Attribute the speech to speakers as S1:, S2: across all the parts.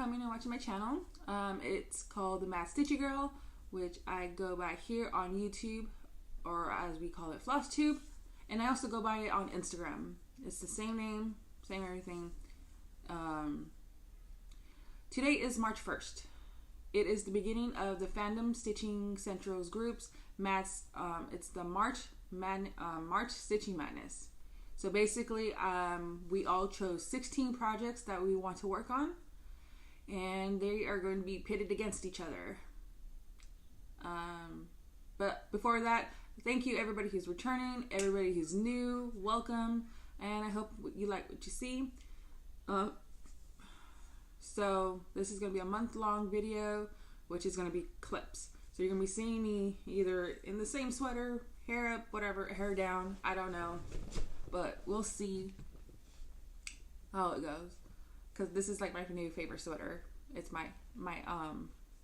S1: coming and watching my channel. It's called the Macstitch Girl, which I go by here on YouTube, or as we call it, Flosstube. And I also go by it on Instagram. It's the same name, same everything. Today is March 1st. It is the beginning of the Fandom Stitching Central's groups. It's the March Stitching Madness. So basically, we all chose 16 projects that we want to work on, and they are going to be pitted against each other. But before that, thank you everybody who's returning, everybody who's new, welcome, and I hope you like what you see. So this is going to be a month-long video, which is going to be clips. So you're going to be seeing me either in the same sweater, hair up, whatever, hair down, I don't know. But we'll see how it goes. Because this is like my new favorite sweater. It's my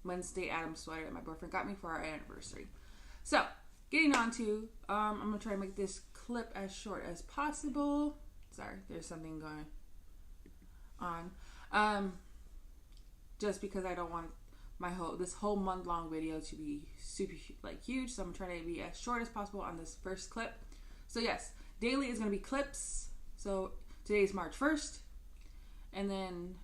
S1: Wednesday Addams sweater that my boyfriend got me for our anniversary. So, getting on to, I'm going to try to make this clip as short as possible. Sorry, there's something going on. Just because I don't want this whole month-long video to be super huge, so I'm trying to be as short as possible on this first clip. So yes, daily is going to be clips. So today is March 1st, and then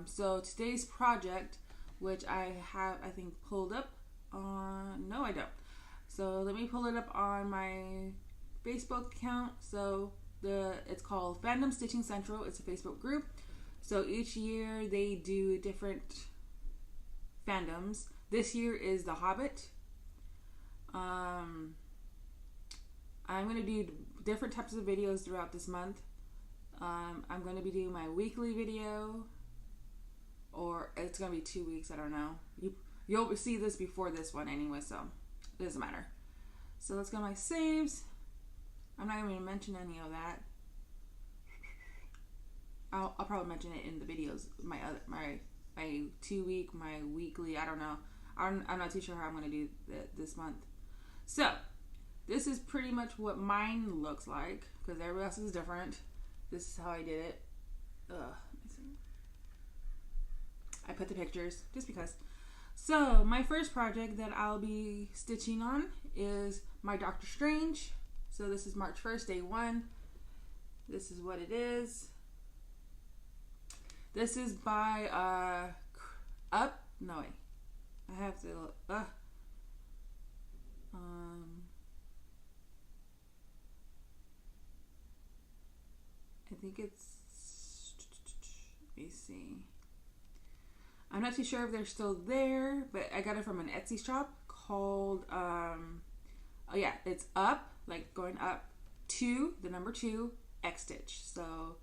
S1: so today's project, which I have, I think, pulled up on, no I don't. So let me pull it up on my Facebook account. So it's called Fandom Stitching Central. It's a Facebook group. So each year they do different fandoms. This year is The Hobbit. I'm going to do different types of videos throughout this month. I'm going to be doing my weekly video, or it's going to be 2 weeks, I don't know. You'll see this before this one anyway, so it doesn't matter. So let's go to my saves. I'm not going to mention any of that. I'll probably mention it in the videos. My 2 week, my weekly. I don't know. I'm not too sure how I'm gonna do this month. So this is pretty much what mine looks like, because everybody else is different. This is how I did it. I put the pictures just because. So my first project that I'll be stitching on is my Doctor Strange. So this is March 1st, day 1. This is what it is. This is by I have to I think it's, let me see. I'm not too sure if they're still there, but I got it from an Etsy shop called oh yeah, it's up, like going up to the number 2 Xstitch. So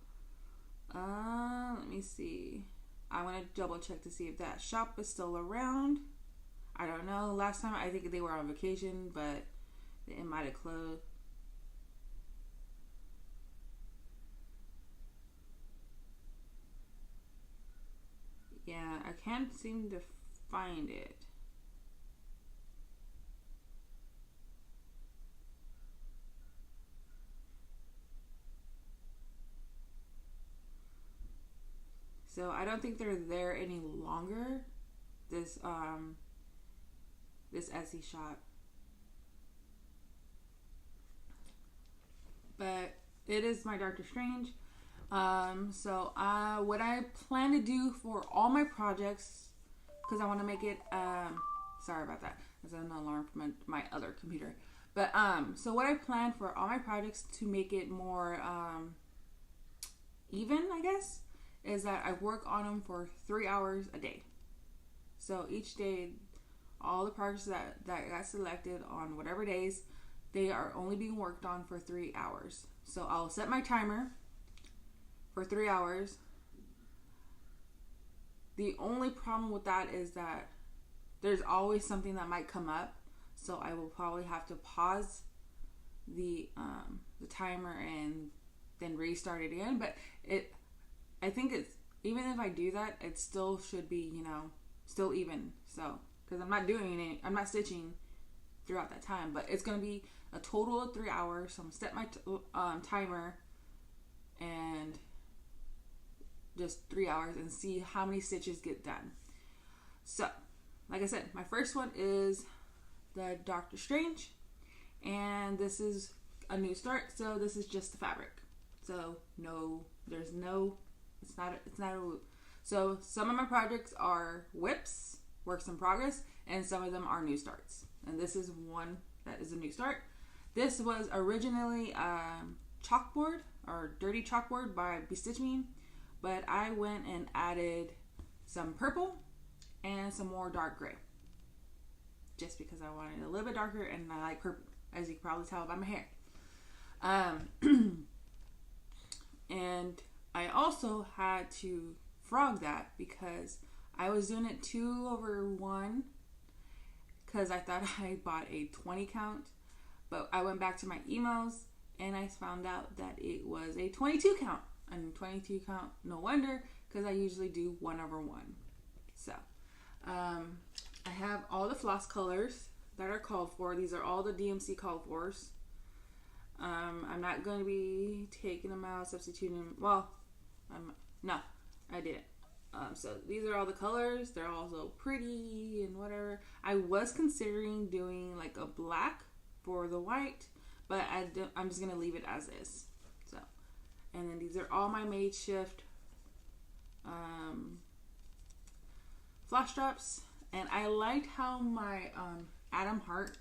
S1: let me see. I want to double check to see if that shop is still around. I don't know. Last time I think they were on vacation, but it might have closed. Yeah, I can't seem to find it. So I don't think they're there any longer. This Etsy shop. But it is my Doctor Strange. So what I plan to do for all my projects, because I want to make it sorry about that. There's an alarm from my other computer. But so what I plan for all my projects to make it more even, I guess, is that I work on them for 3 hours a day. So each day, all the projects that got selected on whatever days, they are only being worked on for 3 hours. So I'll set my timer for 3 hours. The only problem with that is that there's always something that might come up. So I will probably have to pause the timer and then restart it again. But I think it's, even if I do that, it still should be, still even. So, because I'm not doing it, I'm not stitching throughout that time, but it's going to be a total of 3 hours. So I'm going to set my timer, and just 3 hours and see how many stitches get done. So, like I said, my first one is the Doctor Strange, and this is a new start, so this is just the fabric. So it's not a loop. So some of my projects are whips, works in progress, and some of them are new starts. And this is one that is a new start. This was originally chalkboard or dirty chalkboard by Stitch Me, but I went and added some purple and some more dark gray, just because I wanted it a little bit darker, and I like purple, as you can probably tell by my hair. And I also had to frog that because I was doing it 2/1 because I thought I bought a 20 count, but I went back to my emails and I found out that it was a 22 count. And 22 count, no wonder, because I usually do 1/1. So I have all the floss colors that are called for. These are all the DMC called fors. I'm not going to be taking them out, substituting them. Well, no, I didn't. So these are all the colors. They're all so pretty and whatever. I was considering doing like a black for the white, but I'm just going to leave it as is. So, and then these are all my makeshift floss straps. And I liked how my Addams heart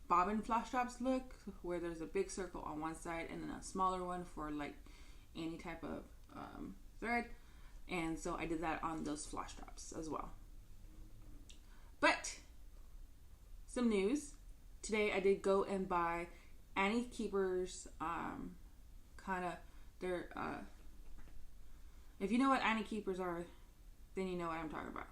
S1: bobbin floss straps look, where there's a big circle on one side and then a smaller one for like any type of thread. And so I did that on those floss straps as well. But some news. Today I did go and buy Annie Keeper's if you know what Annie Keepers are, then you know what I'm talking about.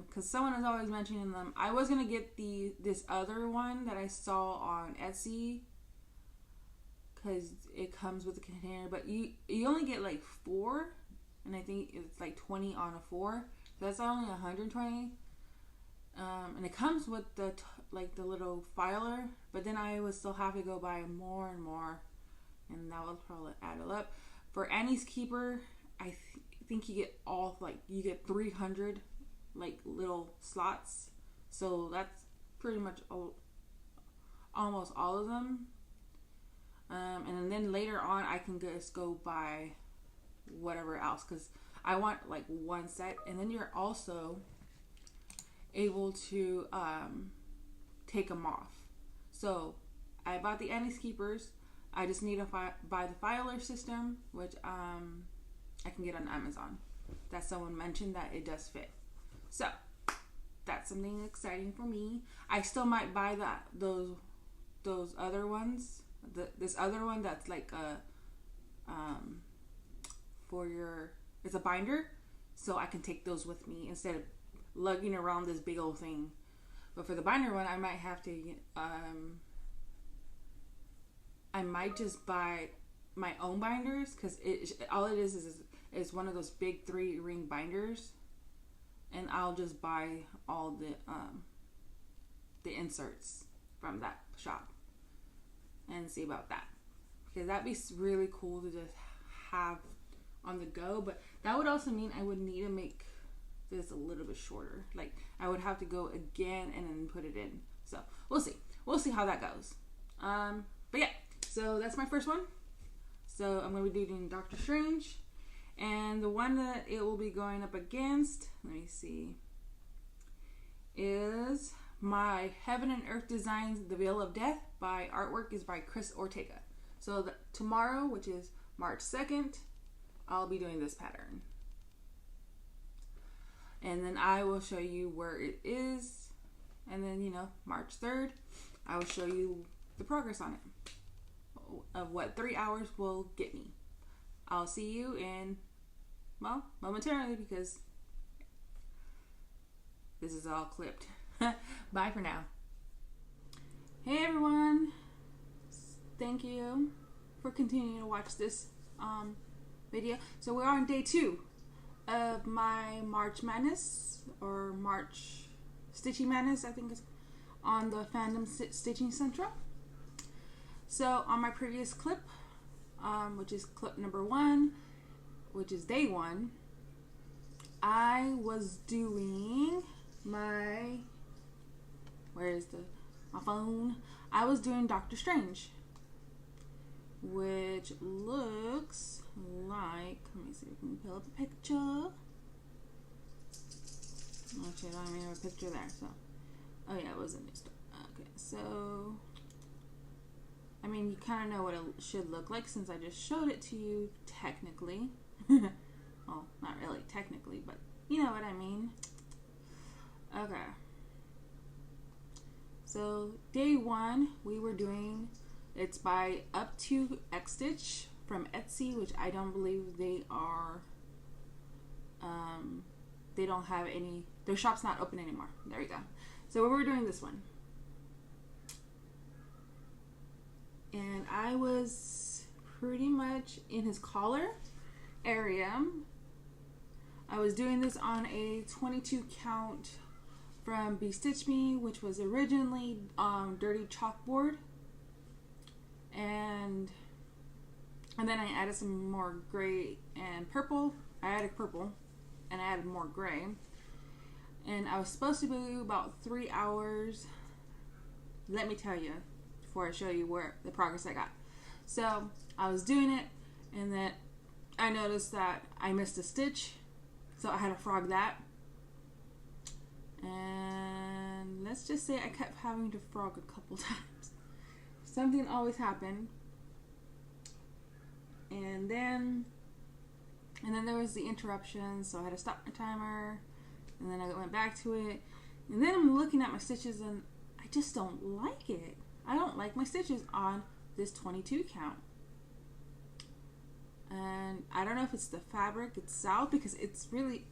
S1: Because someone is always mentioning them. I was gonna get this other one that I saw on Etsy, because it comes with a container, but you only get like 4, and I think it's like 20 on a 4, so that's only 120. And it comes with the little filer, but then I would still have to go buy more and more, and that will probably add it up. For Annie's Keeper, I think you get you get 300 like little slots, so that's pretty much almost all of them. And then later on I can just go buy whatever else, because I want like one set. And then you're also able to take them off. So I bought the Annie's Keepers. I just need to buy the filer system, which I can get on Amazon. That someone mentioned that it does fit. So that's something exciting for me. I still might buy those other ones. This other one that's like it's a binder, so I can take those with me instead of lugging around this big old thing. But for the binder one, I might have to I might just buy my own binders, because all it is one of those big 3-ring binders, and I'll just buy all the inserts from that shop and see about that, because that'd be really cool to just have on the go. But that would also mean I would need to make this a little bit shorter. Like I would have to go again and then put it in. So we'll see how that goes. But yeah, so that's my first one. So I'm going to be doing Doctor Strange, and the one that it will be going up against, let me see, is my Heaven and Earth Designs The Veil of Death by artwork is by Ortega. So tomorrow, which is March 2nd, I'll be doing this pattern. And then I will show you where it is. And then, March 3rd, I will show you the progress on it, of what 3 hours will get me. I'll see you in, momentarily, because this is all clipped. Bye for now. Hey everyone, thank you for continuing to watch this video. So we're on day 2 of my March Madness, or March Stitchy Madness, I think it's on the Fandom Stitching Central. So on my previous clip, which is clip number 1, which is day 1, I was doing my, my phone? I was doing Doctor Strange, which looks like, let me see if we can pull up a picture. Actually, I don't even have a picture there, so, oh yeah, it was a new start. Okay, so, I mean, you kind of know what it should look like since I just showed it to you, technically. Well, not really technically, but you know what I mean. Okay. So, day 1, we were doing, it's by Up2Xstitch from Etsy, which I don't believe they are, they don't have any, their shop's not open anymore. There we go. So, we were doing this one. And I was pretty much in his collar area. I was doing this on a 22 count from Be Stitch Me, which was originally dirty chalkboard, and then I added some more gray and purple. I added purple and I added more gray, and I was supposed to do about 3 hours. Let me tell you before I show you where the progress I got. So I was doing it, and then I noticed that I missed a stitch, so I had to frog that. And let's just say I kept having to frog a couple times. Something always happened. And then there was the interruption, so I had to stop my timer. And then I went back to it. And then I'm looking at my stitches and I just don't like it. I don't like my stitches on this 22 count. And I don't know if it's the fabric itself, because it's really,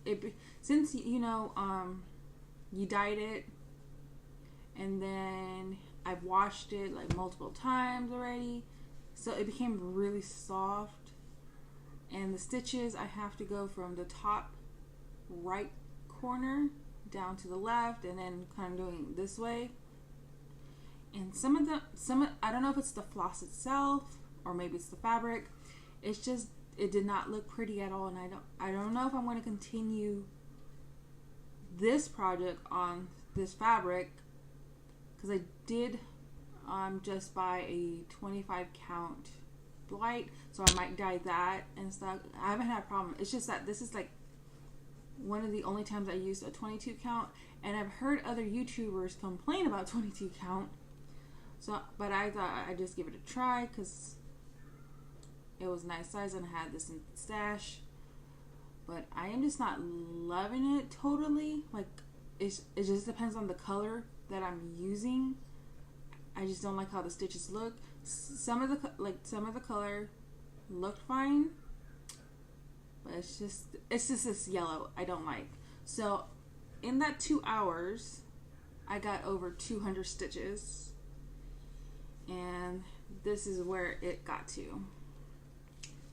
S1: since you know, you dyed it, and then I've washed it like multiple times already, so it became really soft. And the stitches, I have to go from the top right corner down to the left, and then kind of doing it this way. And I don't know if it's the floss itself or maybe it's the fabric. It's just, it did not look pretty at all, and I don't know if I'm going to continue this project on this fabric, because I did just buy a 25 count blight, so I might dye that and stuff. I haven't had a problem. It's just that this is like one of the only times I used a 22 count, and I've heard other YouTubers complain about 22 count. So, but I thought I'd just give it a try because it was a nice size and I had this in stash. But I am just not loving it totally. Like, it just depends on the color that I'm using. I just don't like how the stitches look. Some of the color looked fine, but it's just this yellow I don't like. So in that 2 hours, I got over 200 stitches, and this is where it got to.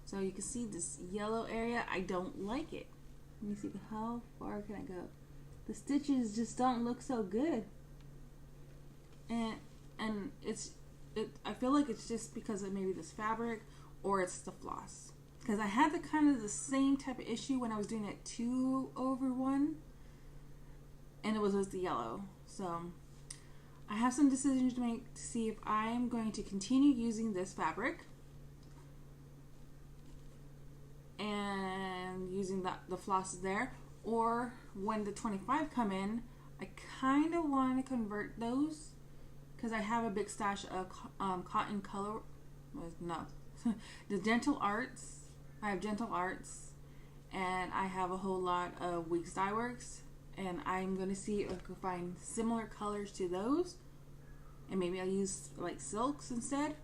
S1: So you can see this yellow area. I don't like it. Let me see, how far can I go? The stitches just don't look so good, and I feel like it's just because of maybe this fabric or it's the floss. Because I had the same type of issue when I was doing it 2/1, and it was with the yellow. So I have some decisions to make to see if I'm going to continue using this fabric and using the floss there, or when the 25 come in, I kind of want to convert those, because I have a big stash of cotton color, no, the Gentle Arts. I have Gentle Arts, and I have a whole lot of Weeks Dye Works, and I'm going to see if I can find similar colors to those, and maybe I'll use like silks instead.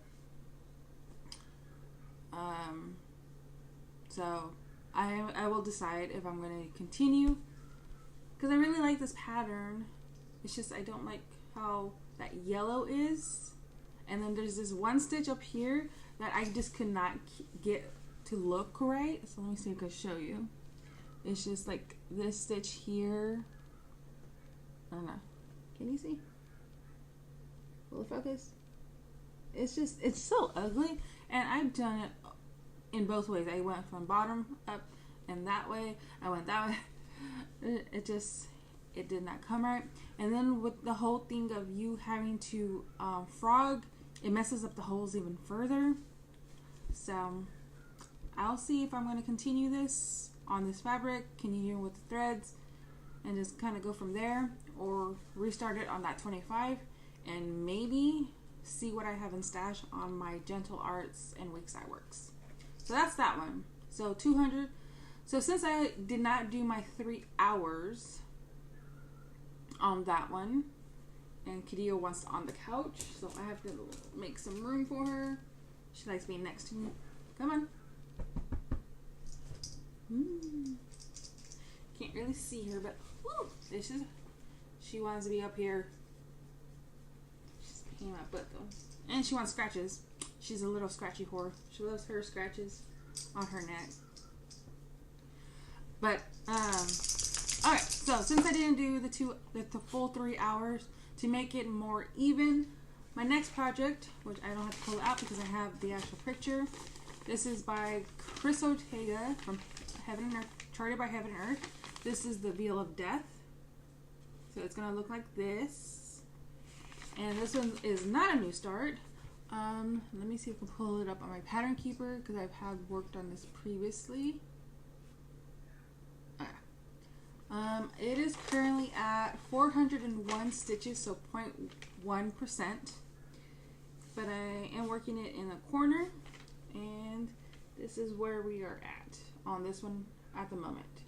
S1: So I will decide if I'm going to continue, because I really like this pattern. It's just I don't like how that yellow is, and then there's this one stitch up here that I just could not get to look right. So let me see if I can show you. It's just like this stitch here. I don't know. Can you see? Will it focus? It's so ugly, and I've done it in both ways. I went from bottom up and that way. I went that way. It did not come right. And then with the whole thing of you having to frog, it messes up the holes even further. So I'll see if I'm going to continue this on this fabric, continue with the threads, and just kind of go from there, or restart it on that 25 and maybe see what I have in stash on my Gentle Arts and Wakeside Works. So that's that one. So 200. So since I did not do my 3 hours on that one, and Kadeo wants on the couch, so I have to make some room for her. She likes being next to me. Come on. Can't really see her, but woo, she wants to be up here. She's picking my butt though, and she wants scratches. She's a little scratchy whore. She loves her scratches on her neck. But alright, so since I didn't do the full 3 hours, to make it more even, my next project, which I don't have to pull it out because I have the actual picture. This is by Chris Ortega from Heaven and Earth, Charted by Heaven and Earth. This is the Veil of Death. So it's gonna look like this. And this one is not a new start. Let me see if I can pull it up on my pattern keeper because I've had worked on this previously. It is currently at 401 stitches, so 0.1%. But I am working it in a corner, and this is where we are at on this one at the moment.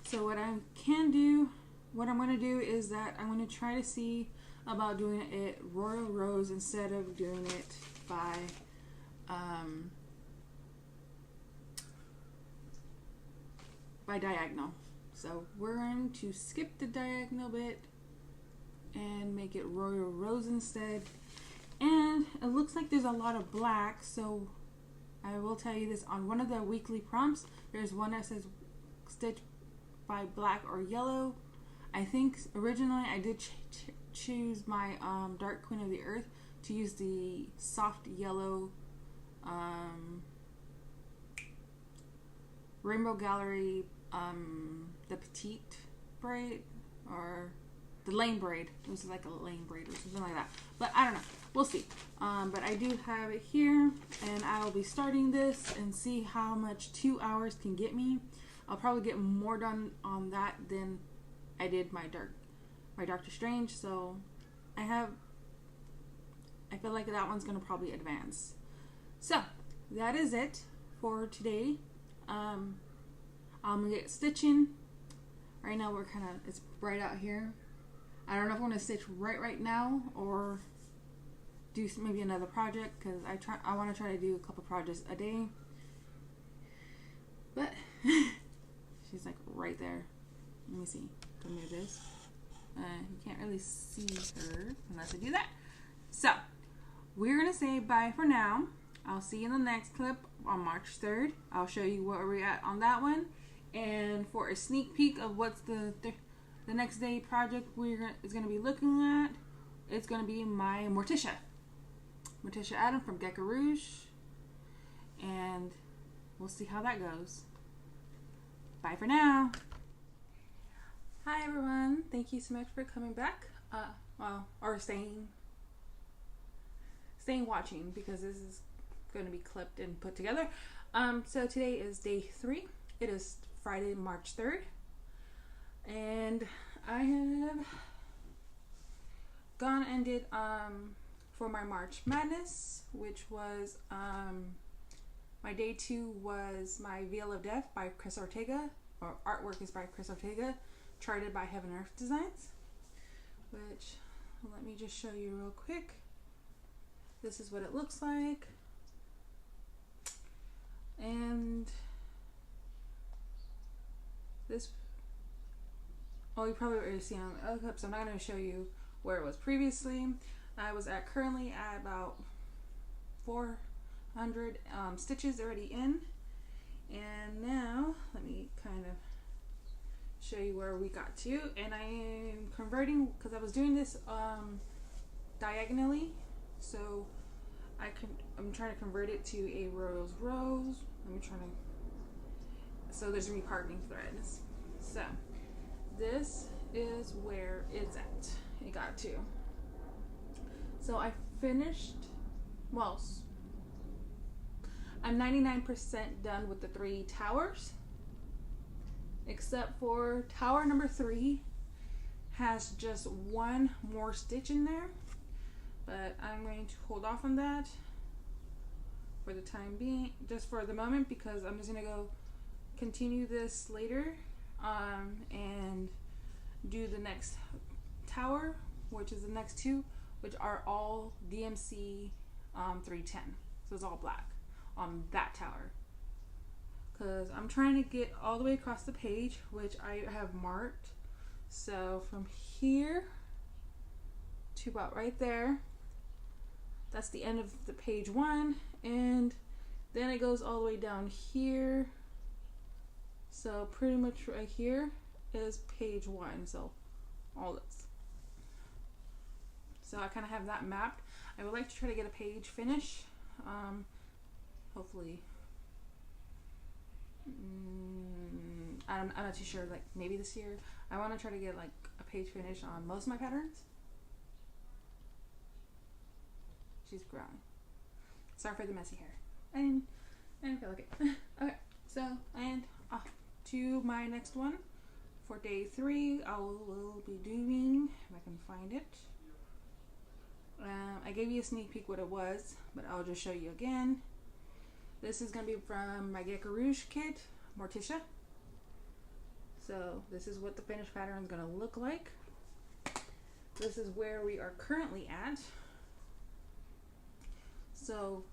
S1: So what I can do, what I'm going to do is that I'm going to try to see about doing it Royal Rose instead of doing it by diagonal. So we're going to skip the diagonal bit and make it Royal Rose instead. And it looks like there's a lot of black, so I will tell you this, on one of the weekly prompts, there's one that says stitch by black or yellow. I think originally I did choose my Dark Queen of the Earth to use the soft yellow Rainbow Gallery, the petite braid, or the lane braid. It was like a lane braid or something like that, but I don't know, we'll see. But I do have it here, and I will be starting this and see how much 2 hours can get me. I'll probably get more done on that than I did my Doctor Strange, so I feel like that one's gonna probably advance. So that is it for today. I'm gonna get stitching. Right now it's bright out here. I don't know if I want to stitch right now or do maybe another project, because I want to try to do a couple projects a day. But she's like right there. Let me see. Can I move this? You can't really see her unless I do that. So we're gonna say bye for now. I'll see you in the next clip on March 3rd. I'll show you where we're at on that one, and for a sneak peek of what's the next day project is gonna be looking at. It's gonna be my Morticia Addams from Gecko Rouge, and we'll see how that goes. Bye for now. Hi everyone, thank you so much for coming back. Or staying watching, because this is going to be clipped and put together. So today is day 3. It is Friday, March 3rd, and I have gone and did for my March Madness, which was my day 2 was my Veil of Death by Chris Ortega, or artwork is by Chris Ortega, charted by Heaven Earth Designs, which, let me just show you real quick. This is what it looks like, and this, you probably already seen on the other clip, so I'm not going to show you where it was previously. I was currently at about 400 stitches already in, and now let me kind of show you where we got to. And I am converting, because I was doing this diagonally, so I'm trying to convert it to a rose. Let me try to, so there's gonna be parting threads. So this is where it's at. It got to. So I finished, well, I'm 99% done with the 3 towers, except for tower number 3 has just 1 more stitch in there, but I'm going to hold off on that for the time being, just for the moment, because I'm just gonna go continue this later and do the next tower, which is the next 2, which are all DMC 310. So it's all black on that tower, because I'm trying to get all the way across the page, which I have marked. So from here to about right there, that's the end of the page 1, and then it goes all the way down here. So pretty much right here is page 1. So all this. So I kind of have that mapped. I would like to try to get a page finish. Hopefully, I'm not too sure. Like maybe this year. I want to try to get like a page finish on most of my patterns. She's grown. Sorry for the messy hair. I didn't feel like it. Okay, so and off to my next one. For day 3, I will be doing, if I can find it. I gave you a sneak peek what it was, but I'll just show you again. This is going to be from my Gecko Rouge kit, Morticia. So this is what the finished pattern is going to look like. This is where we are currently at. So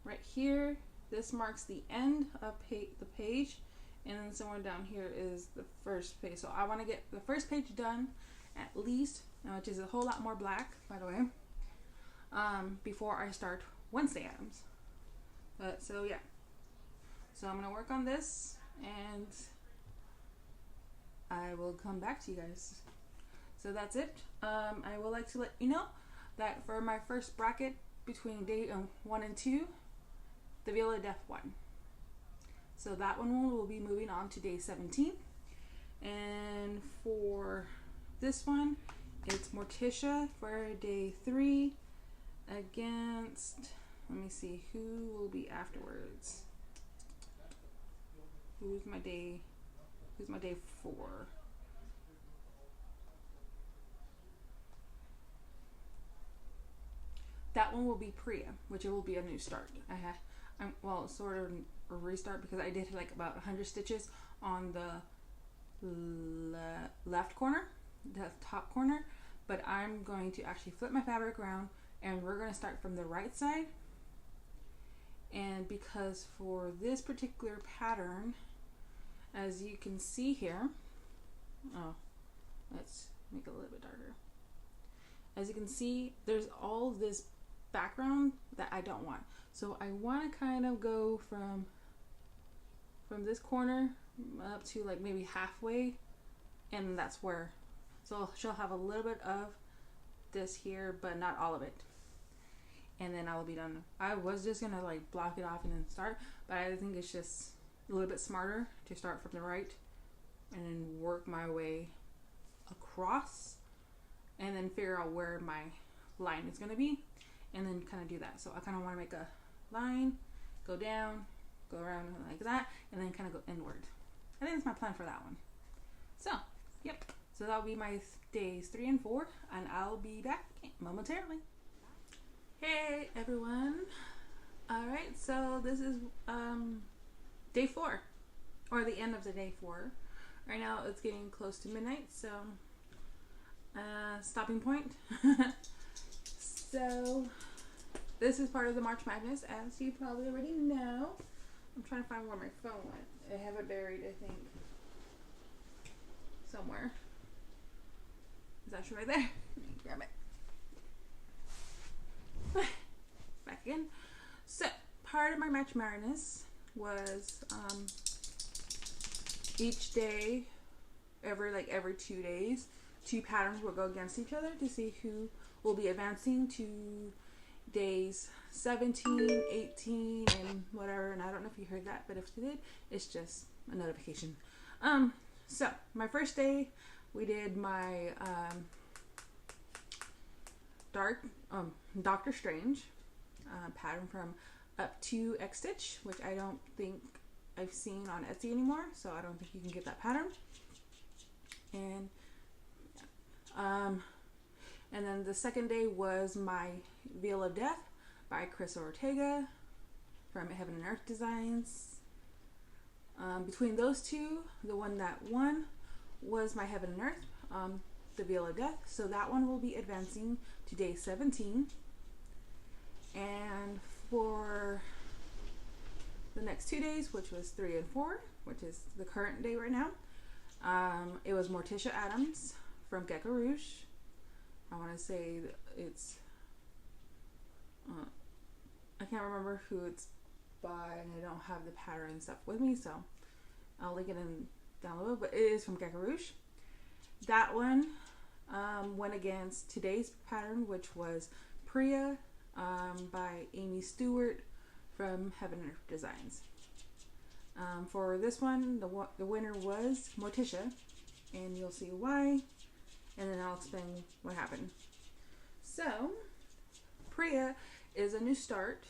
S1: right here, this marks the end of the page, and then somewhere down here is the first page. So I want to get the first page done at least, which is a whole lot more black, by the way, before I start Wednesday Addams. So yeah, so I'm gonna work on this, and I will come back to you guys. So that's it. I would like to let you know that for my first bracket between day 1 and 2, the Viola Def won. So that one will be moving on to day 17. And for this one, it's Morticia for day 3 against, let me see, who will be afterwards? Who's my day 4? That one will be Priya, which it will be a new start. I'm well, sort of a restart, because I did like about 100 stitches on the left corner, the top corner, but I'm going to actually flip my fabric around, and we're going to start from the right side. And because for this particular pattern, as you can see here, let's make it a little bit darker. As you can see, there's all this background that I don't want. So I want to kind of go from this corner up to like maybe halfway, and that's where, so she'll have a little bit of this here, but not all of it, and then I will be done. I was just gonna like block it off and then start, but I think it's just a little bit smarter to start from the right and then work my way across, and then figure out where my line is gonna be, and then kind of do that. So I kind of want to make a line, go down, go around like that, and then kind of go inward. I think that's my plan for that one. So, yep. So that'll be my days 3 and 4, and I'll be back momentarily. Hey everyone. Alright, so this is day 4, or the end of the day 4. Right now it's getting close to midnight, so stopping point. So this is part of the March Madness, as you probably already know. I'm trying to find where my phone went. I have it buried, I think, somewhere. It's actually right there. Let me grab it. Back again. So part of my March Madness was each day, every 2 days, 2 patterns will go against each other to see who we'll be advancing to days 17, 18, and whatever. And I don't know if you heard that, but if you did, it's just a notification. So my first day, we did my Doctor Strange pattern from Up2Xstitch, which I don't think I've seen on Etsy anymore, so I don't think you can get that pattern. And then the second day was my Veil of Death by Ortega from Heaven and Earth Designs. Between those two, the one that won was my Heaven and Earth, the Veil of Death. So that one will be advancing to day 17. And for the next 2 days, which was 3 and 4, which is the current day right now, it was Morticia Addams from Gecko Rouge. I want to say it's I can't remember who it's by, and I don't have the pattern and stuff with me, so I'll link it in down below, but it is from Gecko Rouge. That one went against today's pattern, which was Priya by Aimee Stewart from Heaven and Earth Designs. For this one, the winner was Morticia, and you'll see why, and then I'll explain what happened. So, Priya is a new start,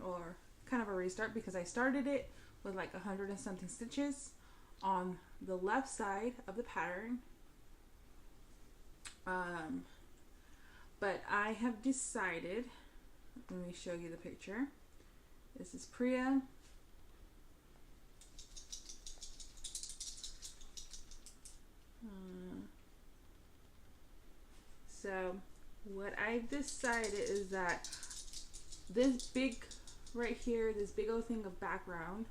S1: or kind of a restart, because I started it with like 100 and something stitches on the left side of the pattern. But I have decided, let me show you the picture. This is Priya. So what I've decided is that this big right here, this big old thing of background,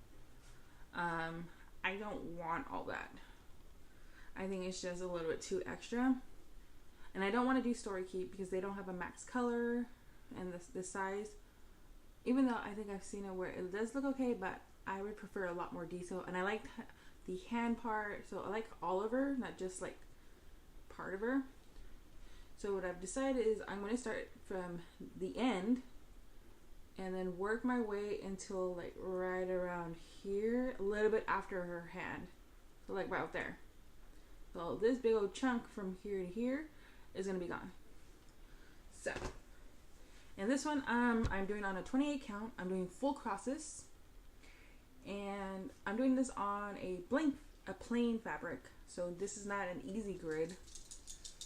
S1: I don't want all that. I think it's just a little bit too extra, and I don't want to do story keep because they don't have a max color and this size, even though I think I've seen it where it does look okay, but I would prefer a lot more detail, and I like the hand part, so I like all of her, not just like part of her. So what I've decided is I'm going to start from the end and then work my way until like right around here, a little bit after her hand, so like right there. So this big old chunk from here to here is going to be gone. So, and this one I'm doing on a 28 count. I'm doing full crosses, and I'm doing this on a plain fabric. So this is not an easy grid,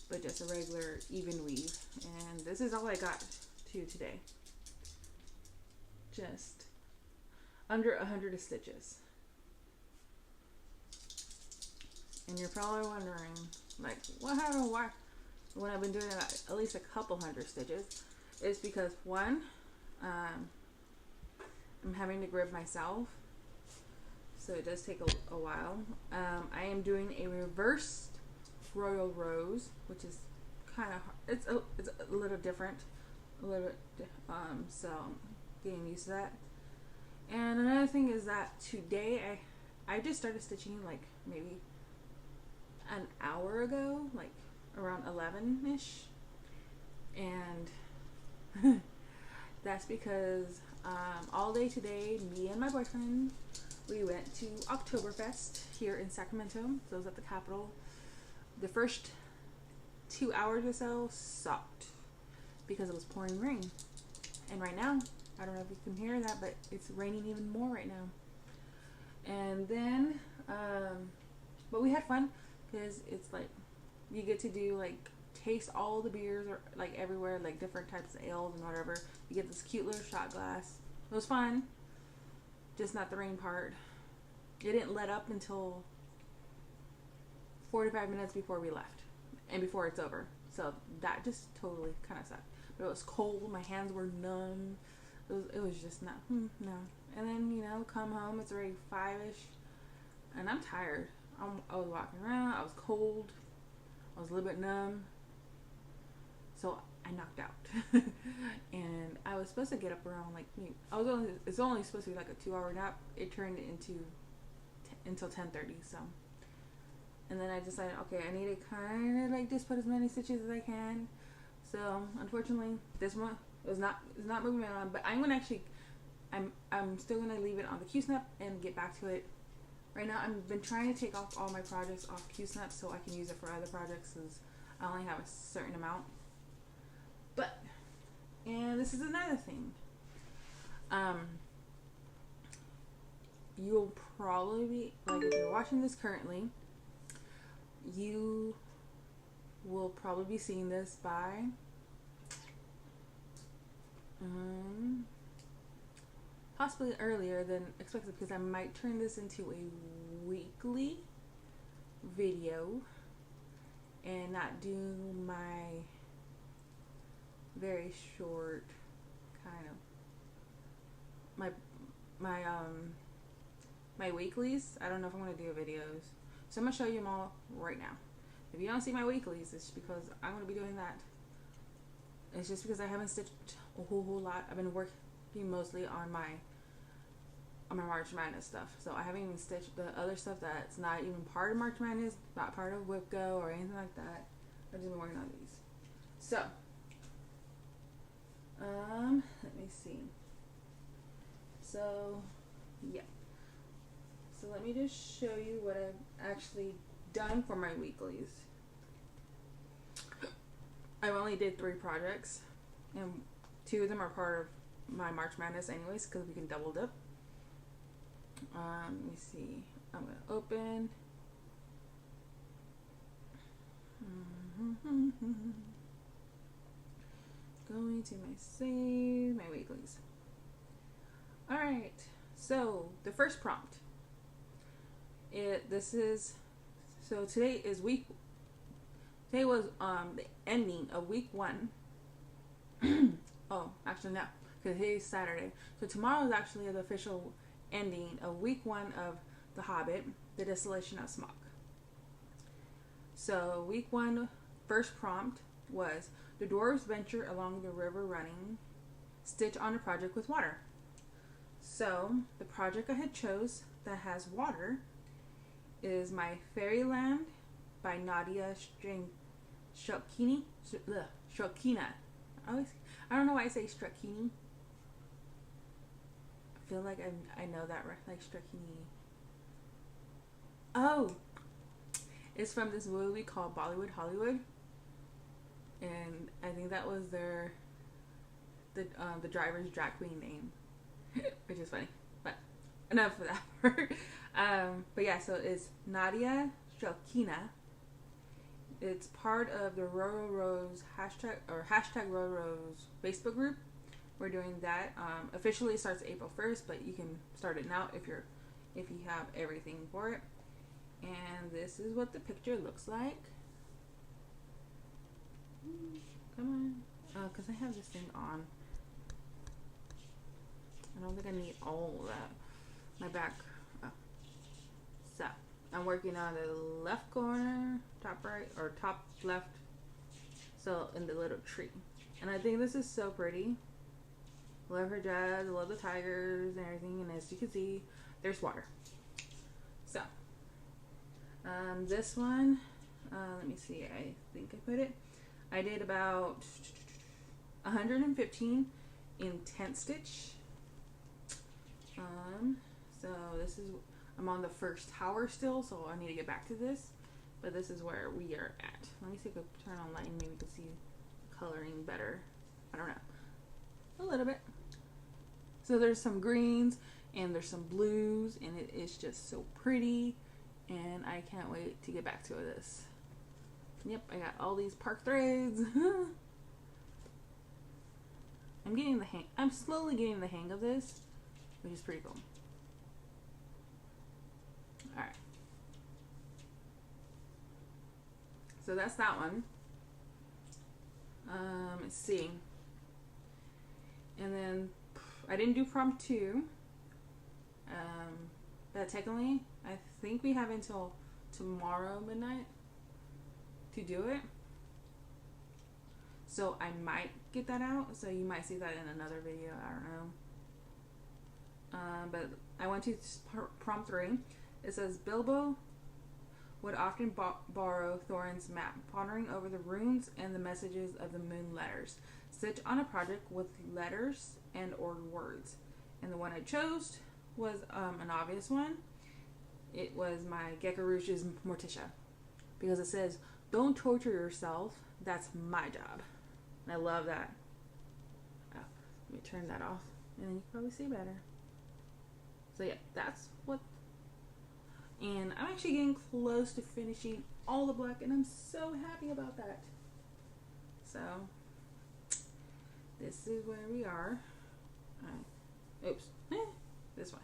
S1: but just a regular even weave. And this is all I got to today. Just under 100 stitches. And you're probably wondering, like, what happened? Why? When I've been doing at least a couple hundred stitches, it's because one, I'm having to grib myself, so it does take a while. I am doing a reversed royal rose, which is kind of it's a little different, so I'm getting used to that. And another thing is that today I just started stitching like maybe an hour ago, like around 11ish, and that's because all day today, me and my boyfriend, we went to Oktoberfest here in Sacramento. So it was at the Capitol. The first 2 hours or so sucked because it was pouring rain, and right now, I don't know if you can hear that, but it's raining even more right now. And then but we had fun because it's like you get to do like taste all the beers, or like everywhere, like different types of ales and whatever. You get this cute little shot glass. It was fun, just not the rain part. It didn't let up until 45 minutes before we left and before it's over, so that just totally kind of sucked. But it was cold, my hands were numb. It was just not no. And then, you know, come home, it's already 5ish, and I'm tired. I was walking around, I was cold, I was a little bit numb, so I knocked out. And I was supposed to get up around like, it's only supposed to be like a 2-hour nap. It turned into until 10:30. So, and then I decided, okay, I need to kind of like just put as many stitches as I can So unfortunately, this one is not moving on. But I'm gonna actually, I'm still gonna leave it on the Q-snap and get back to it. Right now, I've been trying to take off all my projects off Q-snap so I can use it for other projects because I only have a certain amount. But, and this is another thing. You'll probably be, like, if you're watching this currently, you will probably be seeing this by possibly earlier than expected, because I might turn this into a weekly video and not do my very short kind of my weeklies. I don't know if I'm going to do videos, so I'm going to show you them all right now. If you don't see my weeklies, it's because I'm going to be doing that. It's just because I haven't stitched a whole lot. I've been working mostly on my March Madness stuff, so I haven't even stitched the other stuff that's not even part of March Madness, not part of Go or anything like that. I've just been working on these. So let me see. So yeah, so let me just show you what I've actually done for my weeklies. I only did 3 projects, and 2 of them are part of my March Madness anyways, because we can double dip. Let me see. I'm going to open. Going to my save, my weeklies. Alright, so the first prompt. So today was the ending of week 1. Oh, actually no, because today's Saturday. So tomorrow is actually the official ending of week 1 of The Hobbit, The Desolation of Smaug. So week 1 first prompt was the dwarves venture along the river running, stitch on a project with water. So the project I had chose that has water is my Fairyland by Nadia Strachini. I don't know why I say Strachini. I feel like I know that right, like Strachini. Oh, it's from this movie called Bollywood Hollywood, and I think that was the driver's drag queen name, which is funny. But enough of that part. But yeah, so it's Nadia Strachina. It's part of the Rose hashtag Rose Facebook group. We're doing that. Officially starts April 1st, but you can start it now if you have everything for it. And this is what the picture looks like. Come on, because I have this thing on. I don't think I need all of that. My back. Oh. So I'm working on the left corner, top right, or top left. So in the little tree, and I think this is so pretty. Love her dress, love the tigers and everything, and as you can see, there's water. So, this one, let me see, I think I put it, I did about 115 in tent stitch. So this is, I'm on the first tower still, so I need to get back to this, but this is where we are at. Let me see if I can turn on light and maybe you can see coloring better. I don't know. A little bit. So there's some greens and there's some blues, and it is just so pretty, and I can't wait to get back to this. Yep, I got all these park threads. I'm slowly getting the hang of this, which is pretty cool. Alright. So that's that one. Let's see. And then I didn't do prompt 2. But technically, I think we have until tomorrow midnight to do it. So I might get that out. So you might see that in another video. I don't know. But I went to prompt 3. It says Bilbo would often borrow Thorin's map, pondering over the runes and the messages of the moon letters. Stitch on a project with letters and or words. And the one I chose was an obvious one. It was my Gecko Rouge's Morticia. Because it says, don't torture yourself, that's my job. And I love that. Oh, let me turn that off. And then you can probably see better. So yeah, that's what. And I'm actually getting close to finishing all the black, and I'm so happy about that. So this is where we are. Oops, this one.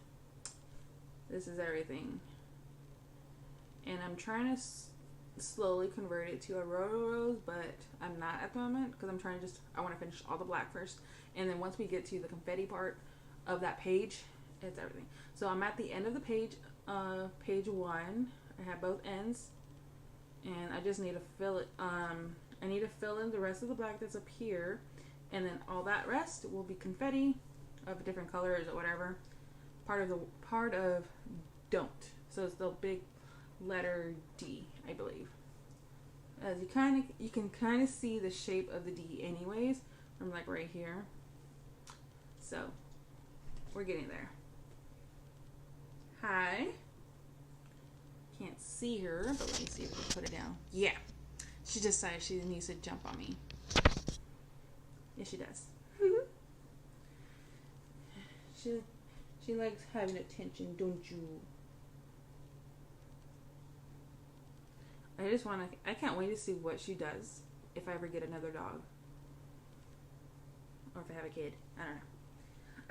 S1: This is everything, and I'm trying to slowly convert it to a rose, but I'm not at the moment because I'm trying to I want to finish all the black first, and then once we get to the confetti part of that page, it's everything. So I'm at the end of the page, page 1. I have both ends, and I just need to fill it. I need to fill in the rest of the black that's up here, and then all that rest will be confetti of different colors or whatever. Part of don't. So it's the big letter D, I believe. As you can kind of see the shape of the D anyways from like right here. So we're getting there. Hi. Can't see her, but let me see if we put it down. Yeah. She decided she needs to jump on me. Yeah, she does. She likes having attention, don't you? I can't wait to see what she does if I ever get another dog. Or if I have a kid. I don't know.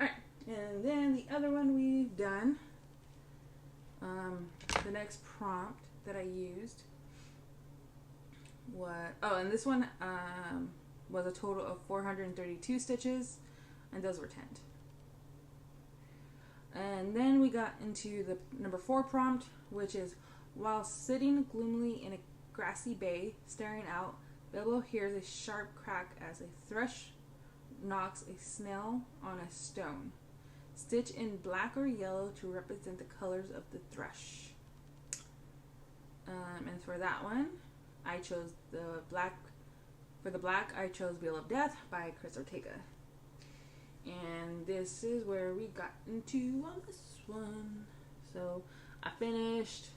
S1: Alright. And then the other one we've done. The next prompt that I used was... Oh, and this one was a total of 432 stitches. And those were 10. And then we got into the number 4 prompt, which is, while sitting gloomily in a grassy bay, staring out, Bilbo hears a sharp crack as a thrush knocks a snail on a stone. Stitch in black or yellow to represent the colors of the thrush. And for that one, I chose the black. For the black, I chose Wheel of Death by Ortega. And this is where we got into on this one. So I finished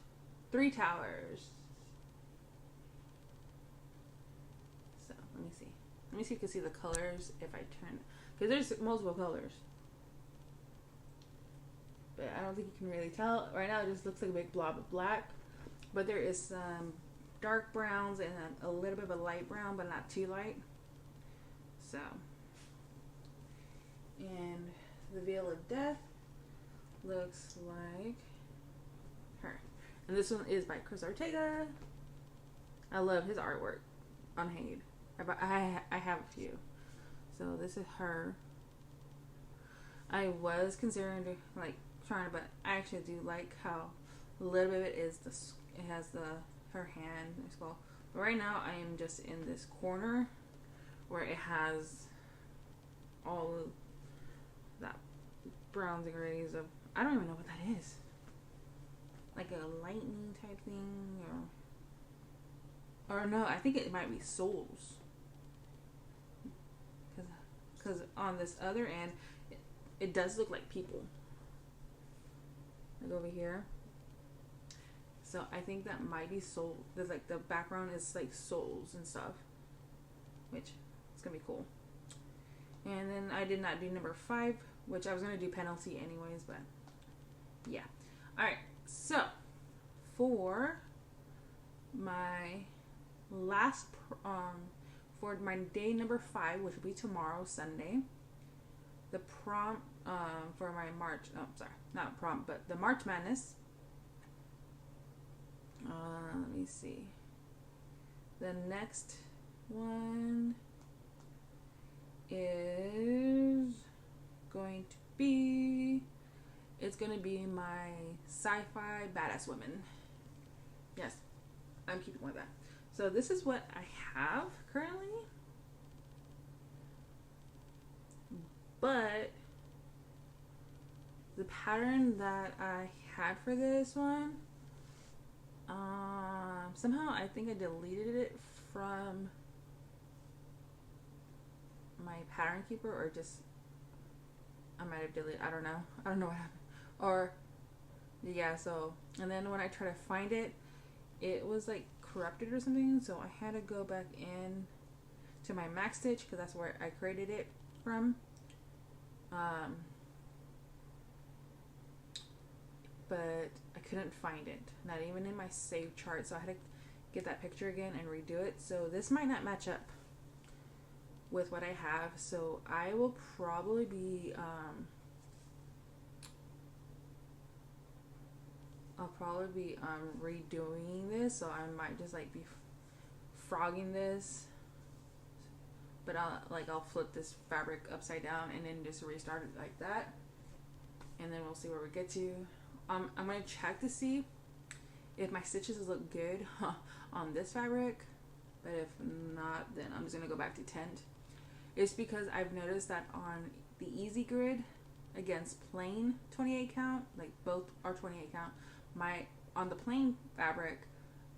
S1: 3 towers. So let me see. Let me see if you can see the colors if I turn, because there's multiple colors. But I don't think you can really tell. Right now it just looks like a big blob of black. But there is some dark browns and a little bit of a light brown, but not too light. So. And the Veil of Death looks like her. And this one is by Ortega. I love his artwork on HAED. I have a few. So this is her. I was considering like trying, but I actually do like how a little bit of it is it has her hand as well. But right now I am just in this corner where it has all of that browns and grays of, I don't even know what that is. Like a lightning type thing, or no, I think it might be souls. Because on this other end, it does look like people. Like over here. So I think that might be soul. There's like the background is like souls and stuff, which it's gonna be cool. And then I did not do number 5, which I was gonna do penalty anyways, but yeah. All right. So for my last for my day number 5, which will be tomorrow, Sunday, the prompt for my March, not prompt, but the March Madness. Let me see. The next one is going to be, it's going to be my SciFi Badass Women. Yes, I'm keeping with that. So this is what I have currently. But the pattern that I had for this one Somehow I think I deleted it from my pattern keeper, or just I might have deleted. I don't know what happened. Or yeah, so and then when I try to find it, it was like corrupted or something, so I had to go back in to my Macstitch because that's where I created it from. But I couldn't find it, not even in my save chart, so I had to get that picture again and redo it. So this might not match up with what I have, so I will probably be redoing this. So I might just like be frogging this, but I'll flip this fabric upside down and then just restart it like that, and then we'll see where we get to. I'm gonna check to see if my stitches look good on this fabric, but if not, then I'm just gonna go back to tent. It's because I've noticed that on the easy grid against plain 28 count, like both are 28 count, on the plain fabric,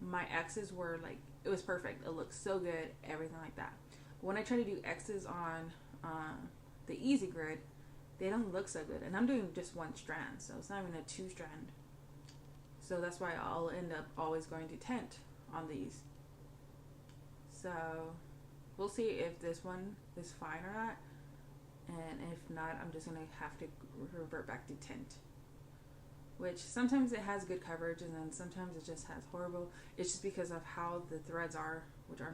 S1: my X's were like, it was perfect. It looks so good, everything like that. But when I try to do X's on the easy grid, they don't look so good. And I'm doing just one strand, so it's not even a 2-strand. So that's why I'll end up always going to tent on these. So we'll see if this one is fine or not. And if not, I'm just going to have to revert back to tent. Which sometimes it has good coverage, and then sometimes it just has horrible. It's just because of how the threads are, which are,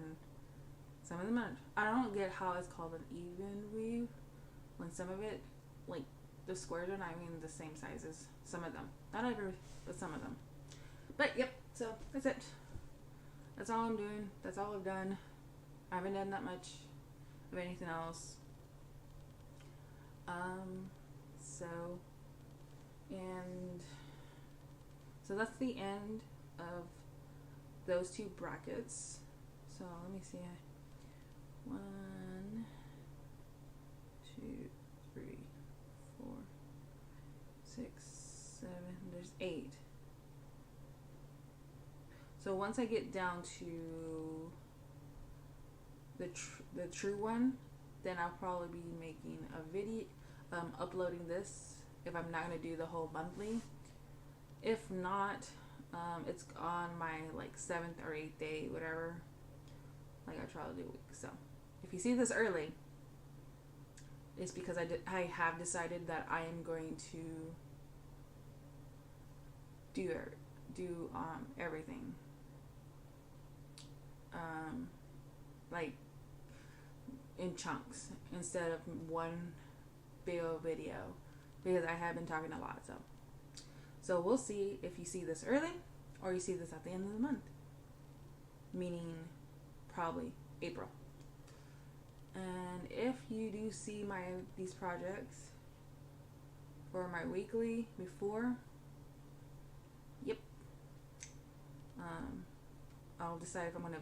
S1: some of them are, I don't get how it's called an even weave when some of it, like the squares are not even the same sizes. Some of them, not every, but some of them. But yep, so that's it. That's all I'm doing. That's all I've done. I haven't done that much of anything else. So that's the end of those 2 brackets. So let me see. 1, 2, 3, 4, 6, 7. There's 8. So once I get down to the true one, then I'll probably be making a video, uploading this if I'm not going to do the whole monthly. If not, it's on my like 7th or 8th day, whatever, like I try to do a week. So if you see this early, it's because I have decided that I am going to do everything, like in chunks instead of one big old video, because I have been talking a lot. So we'll see if you see this early or you see this at the end of the month, meaning probably April. And if you do see these projects for my weekly before, yep, I'll decide if I'm going to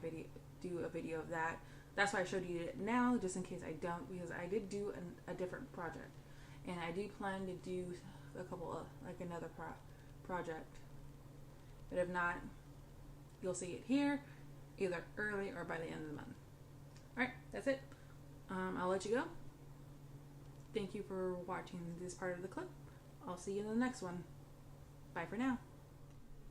S1: do a video of that. That's why I showed you it now, just in case I don't, because I did do a different project, and I do plan to do a couple of, like, another project. But if not, you'll see it here either early or by the end of the month. Alright, that's it. I'll let you go. Thank you for watching this part of the clip. I'll see you in the next one. Bye for now.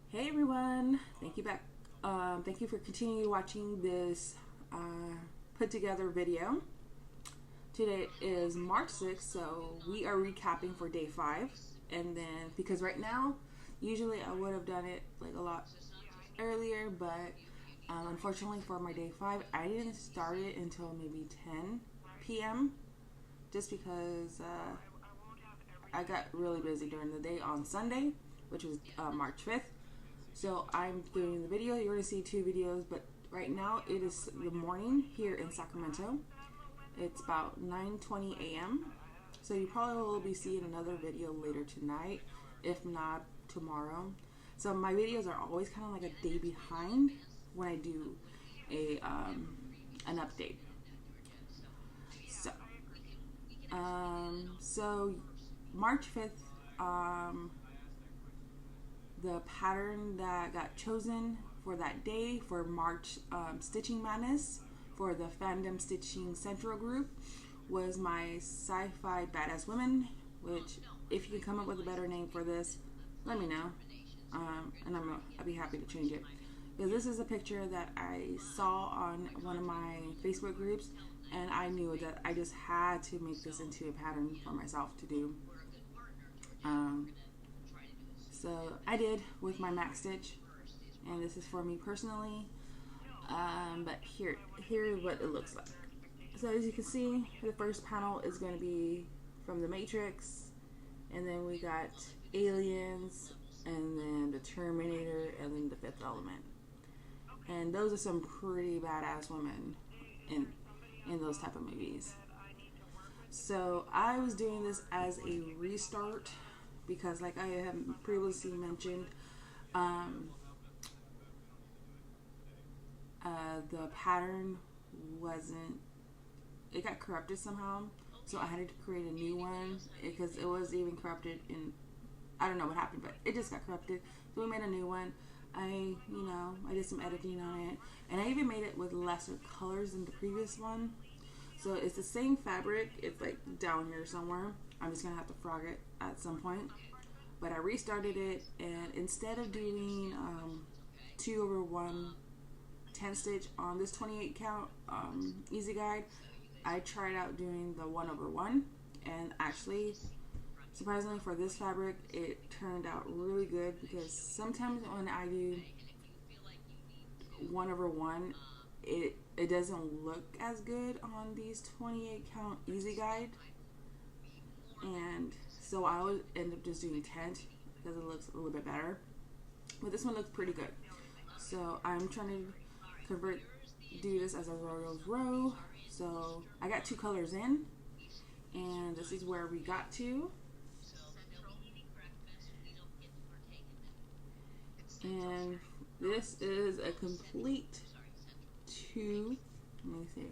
S1: Hey everyone, thank you back. Thank you for continuing watching this put together video. Today is March 6th, so we are recapping for day 5. And then, because right now, usually I would have done it like a lot earlier, but unfortunately for my day 5, I didn't start it until maybe 10 p.m. just because I got really busy during the day on Sunday, which was March 5th. So I'm doing the video. You're going to see 2 videos, but right now it is the morning here in Sacramento. It's about 9:20 a.m. So you probably will be seeing another video later tonight, if not tomorrow. So my videos are always kind of like a day behind when I do an update. So March 5th, the pattern that got chosen for that day for March Stitching Madness for the Fandom Stitching Central group was my SciFi Badass Women, which if you can come up with a better name for this, let me know, and I'll be happy to change it. Because this is a picture that I saw on one of my Facebook groups, and I knew that I just had to make this into a pattern for myself to do. So I did with my Macstitch, and this is for me personally. But here is what it looks like. So as you can see, the first panel is going to be from the Matrix, and then we got Aliens, and then the Terminator, and then the Fifth Element. And those are some pretty badass women in those type of movies. So I was doing this as a restart because, like I have previously mentioned, the pattern it got corrupted somehow, so I had to create a new one because it was even corrupted in, I don't know what happened, but it just got corrupted, so we made a new one. I did some editing on it, and I even made it with lesser colors than the previous one. So it's the same fabric, it's like down here somewhere. I'm just gonna have to frog it at some point, but I restarted it, and instead of doing 2/1 10 stitch on this 28 count easy guide, I tried out doing the 1/1, and actually surprisingly for this fabric it turned out really good, because sometimes when I do 1/1 it doesn't look as good on these 28 count easy guide, and so I would end up just doing 10 because it looks a little bit better, but this one looks pretty good. So I'm trying to do this as a row. So I got 2 colors in, and this is where we got to. And this is a complete 2. Let me see.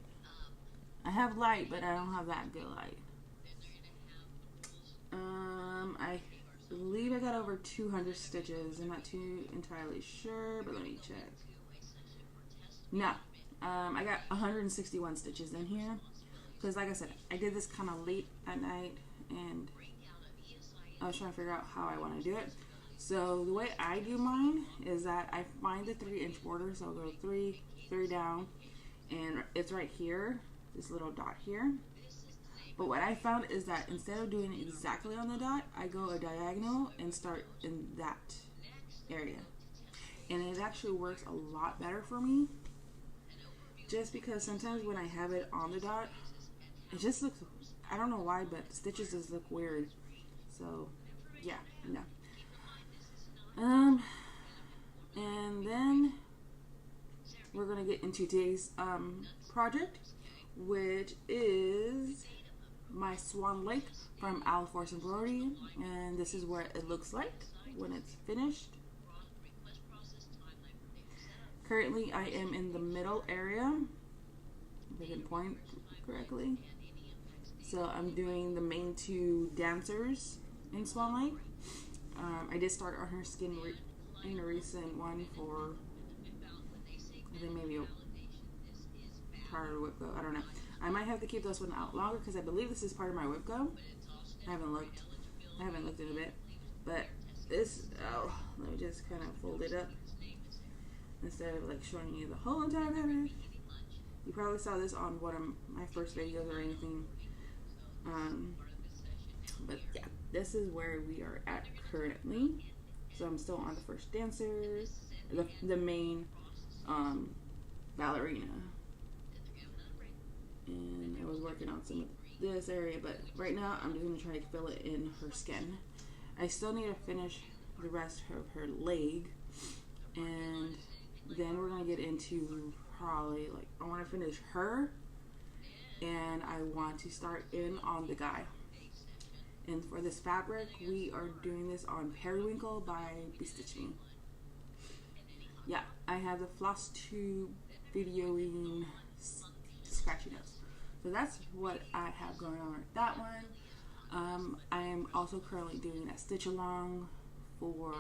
S1: I have light, but I don't have that good light. I believe I got over 200 stitches. I'm not too entirely sure, but let me check. No, I got 161 stitches in here, because like I said, I did this kind of late at night, and I was trying to figure out how I want to do it. So the way I do mine is that I find the 3-inch border, so I'll go 3 down, and it's right here, this little dot here. But what I found is that instead of doing it exactly on the dot, I go a diagonal and start in that area, and it actually works a lot better for me, just because sometimes when I have it on the dot, it just looks, I don't know why, but the stitches just look weird. So yeah, no. And then we're gonna get into today's project, which is my Swan Lake from Embroidery, and this is what it looks like when it's finished. Currently I am in the middle area, if I can point correctly. So I'm doing the main 2 dancers in Swan Lake. I did start on her skin in a recent one for, I think maybe a prior whip go, I don't know. I might have to keep this one out longer because I believe this is part of my whip go. I haven't looked in a bit, but this, let me just kind of fold it up instead of like showing you the whole entire fabric. You probably saw this on one of my first videos or anything, but yeah, this is where we are at currently. So I'm still on the first dancer, the main ballerina, and I was working on some of this area, but right now I'm just going to try to fill it in her skin. I still need to finish the rest of her leg, and then we're going to get into probably, like, I want to finish her, and I want to start in on the guy. And for this fabric, we are doing this on Periwinkle by STITCHY. Yeah, I have the Flosstube videoing scratchy notes. So that's what I have going on with that one. I am also currently doing a stitch along for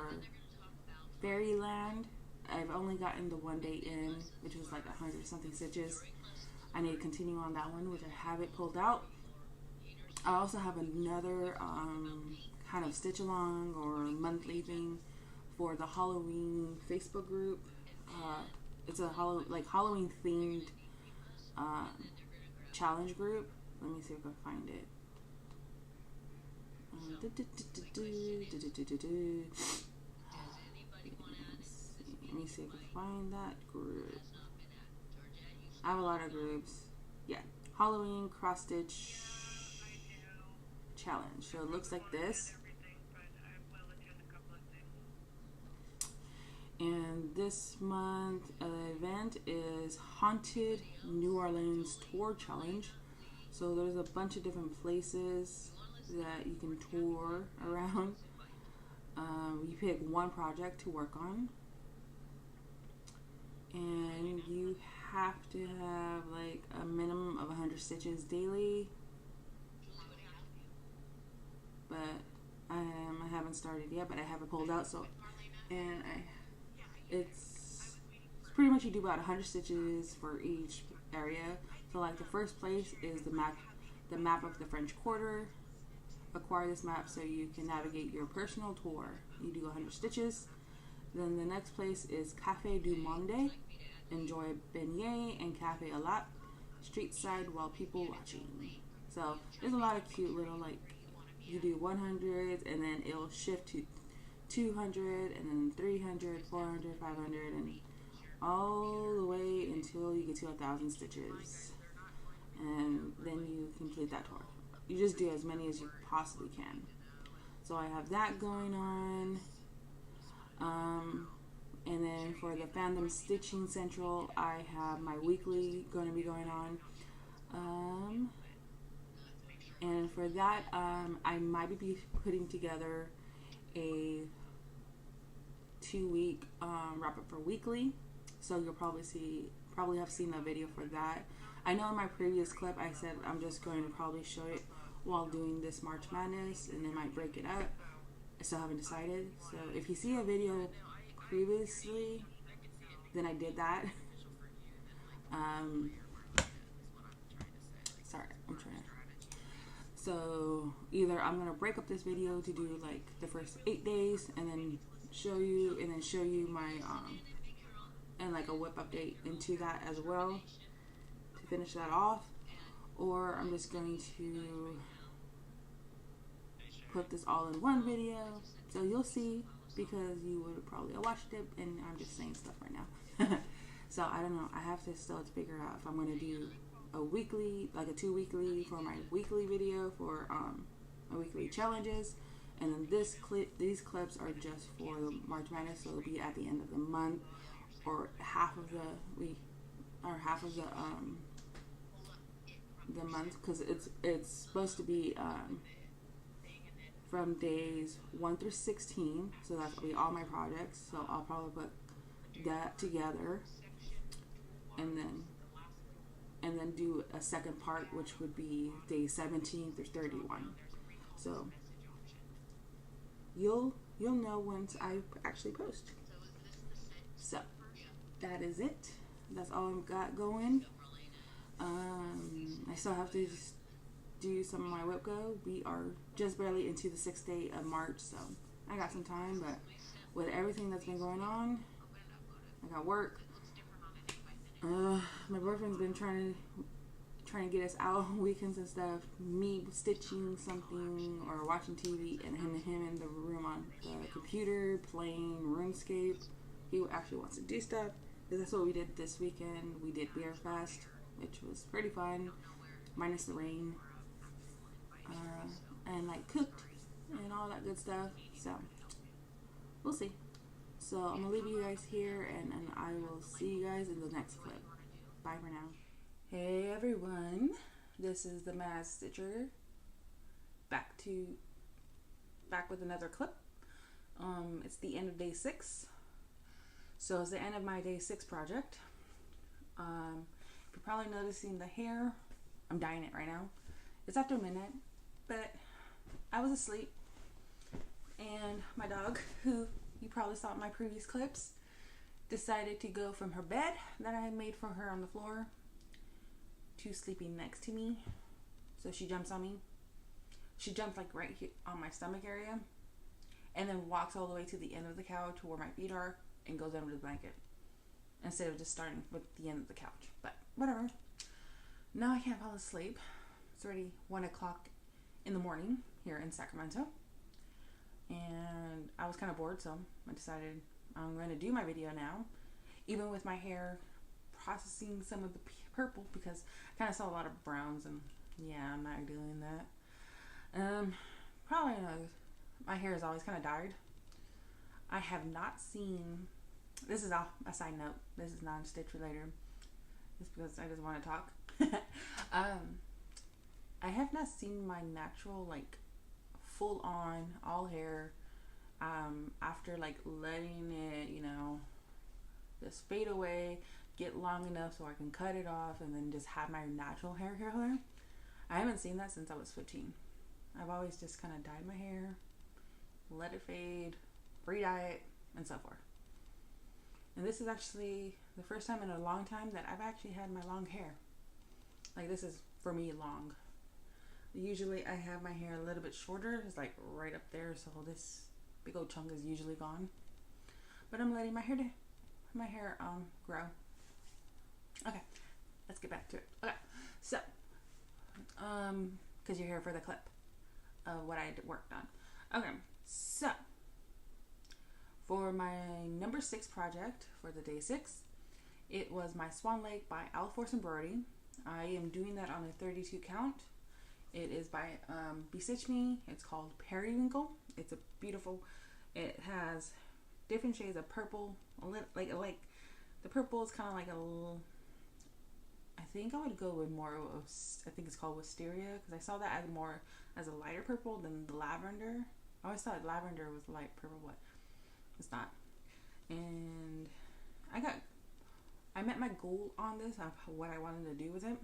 S1: Fairyland. I've only gotten the 1 day in, which was like 100 something stitches. I need to continue on that one, which I have it pulled out. I also have another kind of stitch along or monthly thing for the Halloween Facebook group. It's a Halloween themed challenge group. Let me see if I can find it. Let me see if I can find that group. I have a lot of groups. Yeah, Halloween cross stitch challenge. So it looks like this. And this month event is Haunted New Orleans Tour Challenge. So there's a bunch of different places that you can tour around. You pick one project to work on, and you have to have like a minimum of 100 stitches daily. But I haven't started yet, but I have it pulled out. So, and it's pretty much you do about 100 stitches for each area. So like the first place is the map of the French Quarter. Acquire this map so you can navigate your personal tour. You do 100 stitches. Then the next place is Café du Monde. Enjoy beignet and cafe a lot. Street side while people watching. So there's a lot of cute little, like, you do 100 and then it'll shift to 200 and then 300, 400, 500, and all the way until you get to 1,000 stitches. And then you complete that tour. You just do as many as you possibly can. So I have that going on. And then for the Fandom Stitching Central, I have my weekly going to be going on. And for that, I might be putting together a 2-week wrap up for weekly. So you'll probably have seen that video for that. I know in my previous clip I said I'm just going to probably show it while doing this March Madness, and then might break it up. I still haven't decided. So if you see a video previously, then I did that. Sorry, I'm trying. So either I'm gonna break up this video to do like the first 8 days, and then show you my and like a whip update into that as well to finish that off, or I'm just going to put this all in one video. So you'll see, because you would probably have watched it and I'm just saying stuff right now. So I don't know, I have to still figure out if I'm going to do a weekly, like a 2 weekly for my weekly video for my weekly challenges, and then these clips are just for the March Madness, so it'll be at the end of the month, or half of the week, or half of the month, because it's supposed to be from days 1 through 16, so that'll be all my projects. So I'll probably put that together, and then do a second part, which would be day 17 through 31. So you'll know once I actually post. So that is it. That's all I've got going. I still have to just do some of my whip go. We are just barely into the 6th day of March, so I got some time. But with everything that's been going on, I got work. My boyfriend's been trying to get us out on weekends and stuff. Me stitching something or watching TV, and him in the room on the computer playing RuneScape. He actually wants to do stuff. That's what we did this weekend. We did Beer Fest, which was pretty fun, minus the rain, and like cooked and all that good stuff. So we'll see. So I'm gonna leave you guys here, and I will see you guys in the next clip. Bye for now. Hey everyone, this is the Mad Stitcher back with another clip. It's the end of day 6. So it's the end of my day 6 project. You're probably noticing the hair. I'm dyeing it right now. It's after midnight, but I was asleep, and my dog, who you probably saw my previous clips, decided to go from her bed that I had made for her on the floor to sleeping next to me. So she jumps on me. She jumps like right here on my stomach area, and then walks all the way to the end of the couch where my feet are and goes under the blanket instead of just starting with the end of the couch. But whatever. Now I can't fall asleep. It's already 1 o'clock in the morning here in Sacramento, and I was kind of bored, so I decided I'm going to do my video now, even with my hair processing some of the purple, because I kind of saw a lot of browns, and yeah, I'm not doing that. Probably my hair is always kind of dyed. I have not seen, this is a side note, this is non-stitch related, just because I just want to talk. I have not seen my natural, like, full on all hair after like letting it, you know, just fade away, get long enough so I can cut it off, and then just have my natural hair color. I haven't seen that since I was 15. I've always just kind of dyed my hair, let it fade, re-dye it, and so forth. And this is actually the first time in a long time that I've actually had my long hair. Like, this is, for me, long. Usually I have my hair a little bit shorter. It's like right up there, so this big old chunk is usually gone. But I'm letting my hair grow. Okay, let's get back to it. Okay, so because you're here for the clip of what I worked on. Okay, so for my number 6 project for the day 6, it was my Swan Lake by Embroidery. I am doing that on a 32 count. It is by Stitch Me. It's called Periwinkle. It's a beautiful, it has different shades of purple, like the purple is kind of like a little, I think I would go with more of, I think it's called Wisteria, because I saw that as more as a lighter purple than the lavender. I always thought lavender was light purple, but it's not. And I met my goal on this of what I wanted to do with it.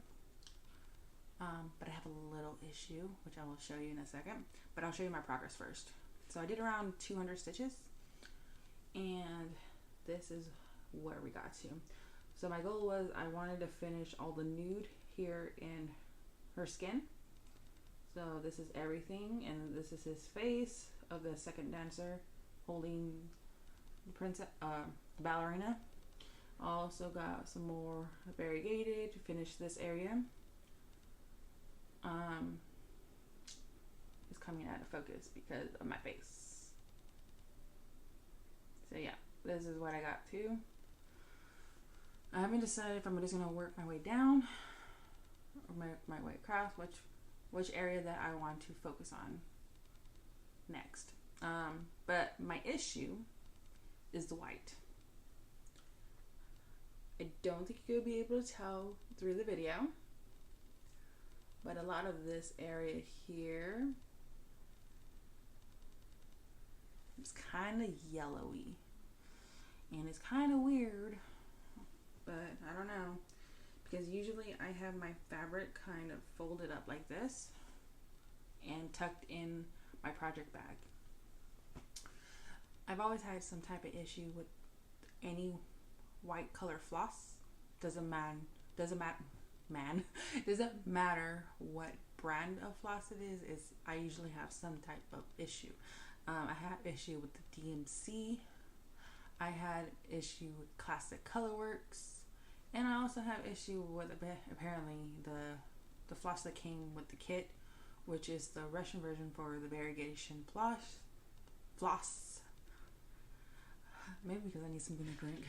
S1: But I have a little issue, which I will show you in a second. But I'll show you my progress first. So I did around 200 stitches, and this is where we got to. So my goal was I wanted to finish all the nude here in her skin. So this is everything, and this is his face of the second dancer holding the princess, ballerina. Also got some more variegated to finish this area. It's coming out of focus because of my face. So yeah, this is what I got to. I haven't decided if I'm just gonna work my way down or my way across, which area that I want to focus on next. But my issue is the white. I don't think you'll be able to tell through the video, but a lot of this area here is kind of yellowy, and it's kind of weird, but I don't know, because usually I have my fabric kind of folded up like this and tucked in my project bag. I've always had some type of issue with any white color floss. Doesn't matter what brand of floss it is I usually have some type of issue. I have issue with the DMC. I had issue with Classic Colorworks, and I also have issue with apparently the floss that came with the kit, which is the Russian version for the variegation floss. Maybe because I need something to drink.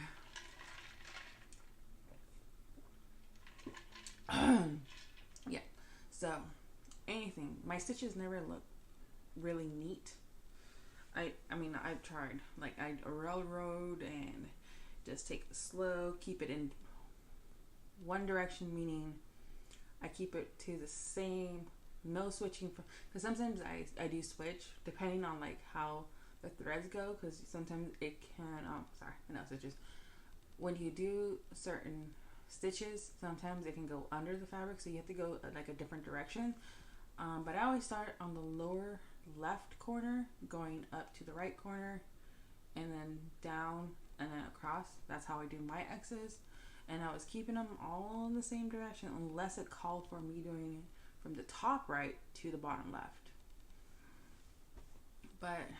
S1: Yeah, so anything, my stitches never look really neat. I mean I've tried, like I railroad and just take it slow, keep it in one direction, meaning I keep it to the same, no switching, because sometimes I do switch depending on like how the threads go, because sometimes it can stitches, when you do certain stitches, sometimes it can go under the fabric, so you have to go like a different direction. But I always start on the lower left corner, going up to the right corner, and then down and then across. That's how I do my X's. And I was keeping them all in the same direction unless it called for me doing it from the top right to the bottom left. But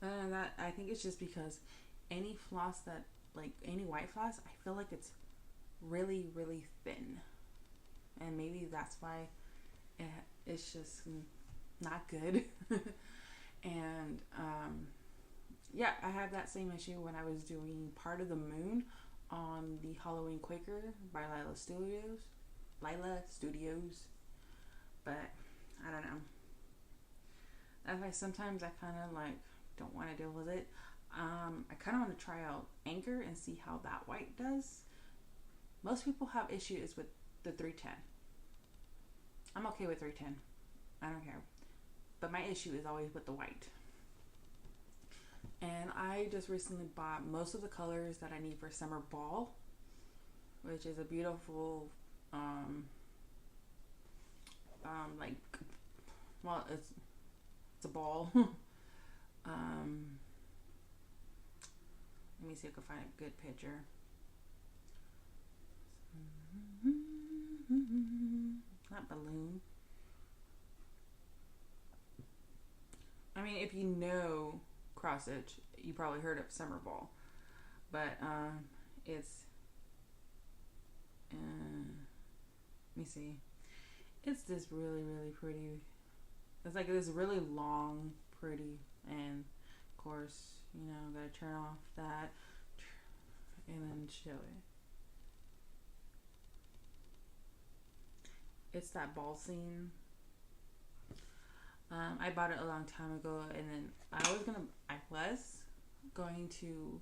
S1: other than that, I think it's just because any floss that, like any white floss, I feel like it's really, really thin. And maybe that's why it's just not good. And yeah, I have that same issue when I was doing Part of the Moon on the Halloween Quaker by Lila Studios. But I don't know. That's why sometimes I kind of like don't want to deal with it. I kind of want to try out Anchor and see how that white does. Most people have issues with the 310. I'm okay with 310. I don't care. But my issue is always with the white. And I just recently bought most of the colors that I need for Summer Ball, which is a beautiful, like, well, it's a ball. Let me see if I can find a good picture. Not balloon. I mean, if you know cross stitch, you probably heard of Summer Ball, but it's let me see. It's this really, really pretty. It's like this really long, pretty, and of course, you know, gotta turn off that and then show it. It's that ball scene. I bought it a long time ago, and then I was going to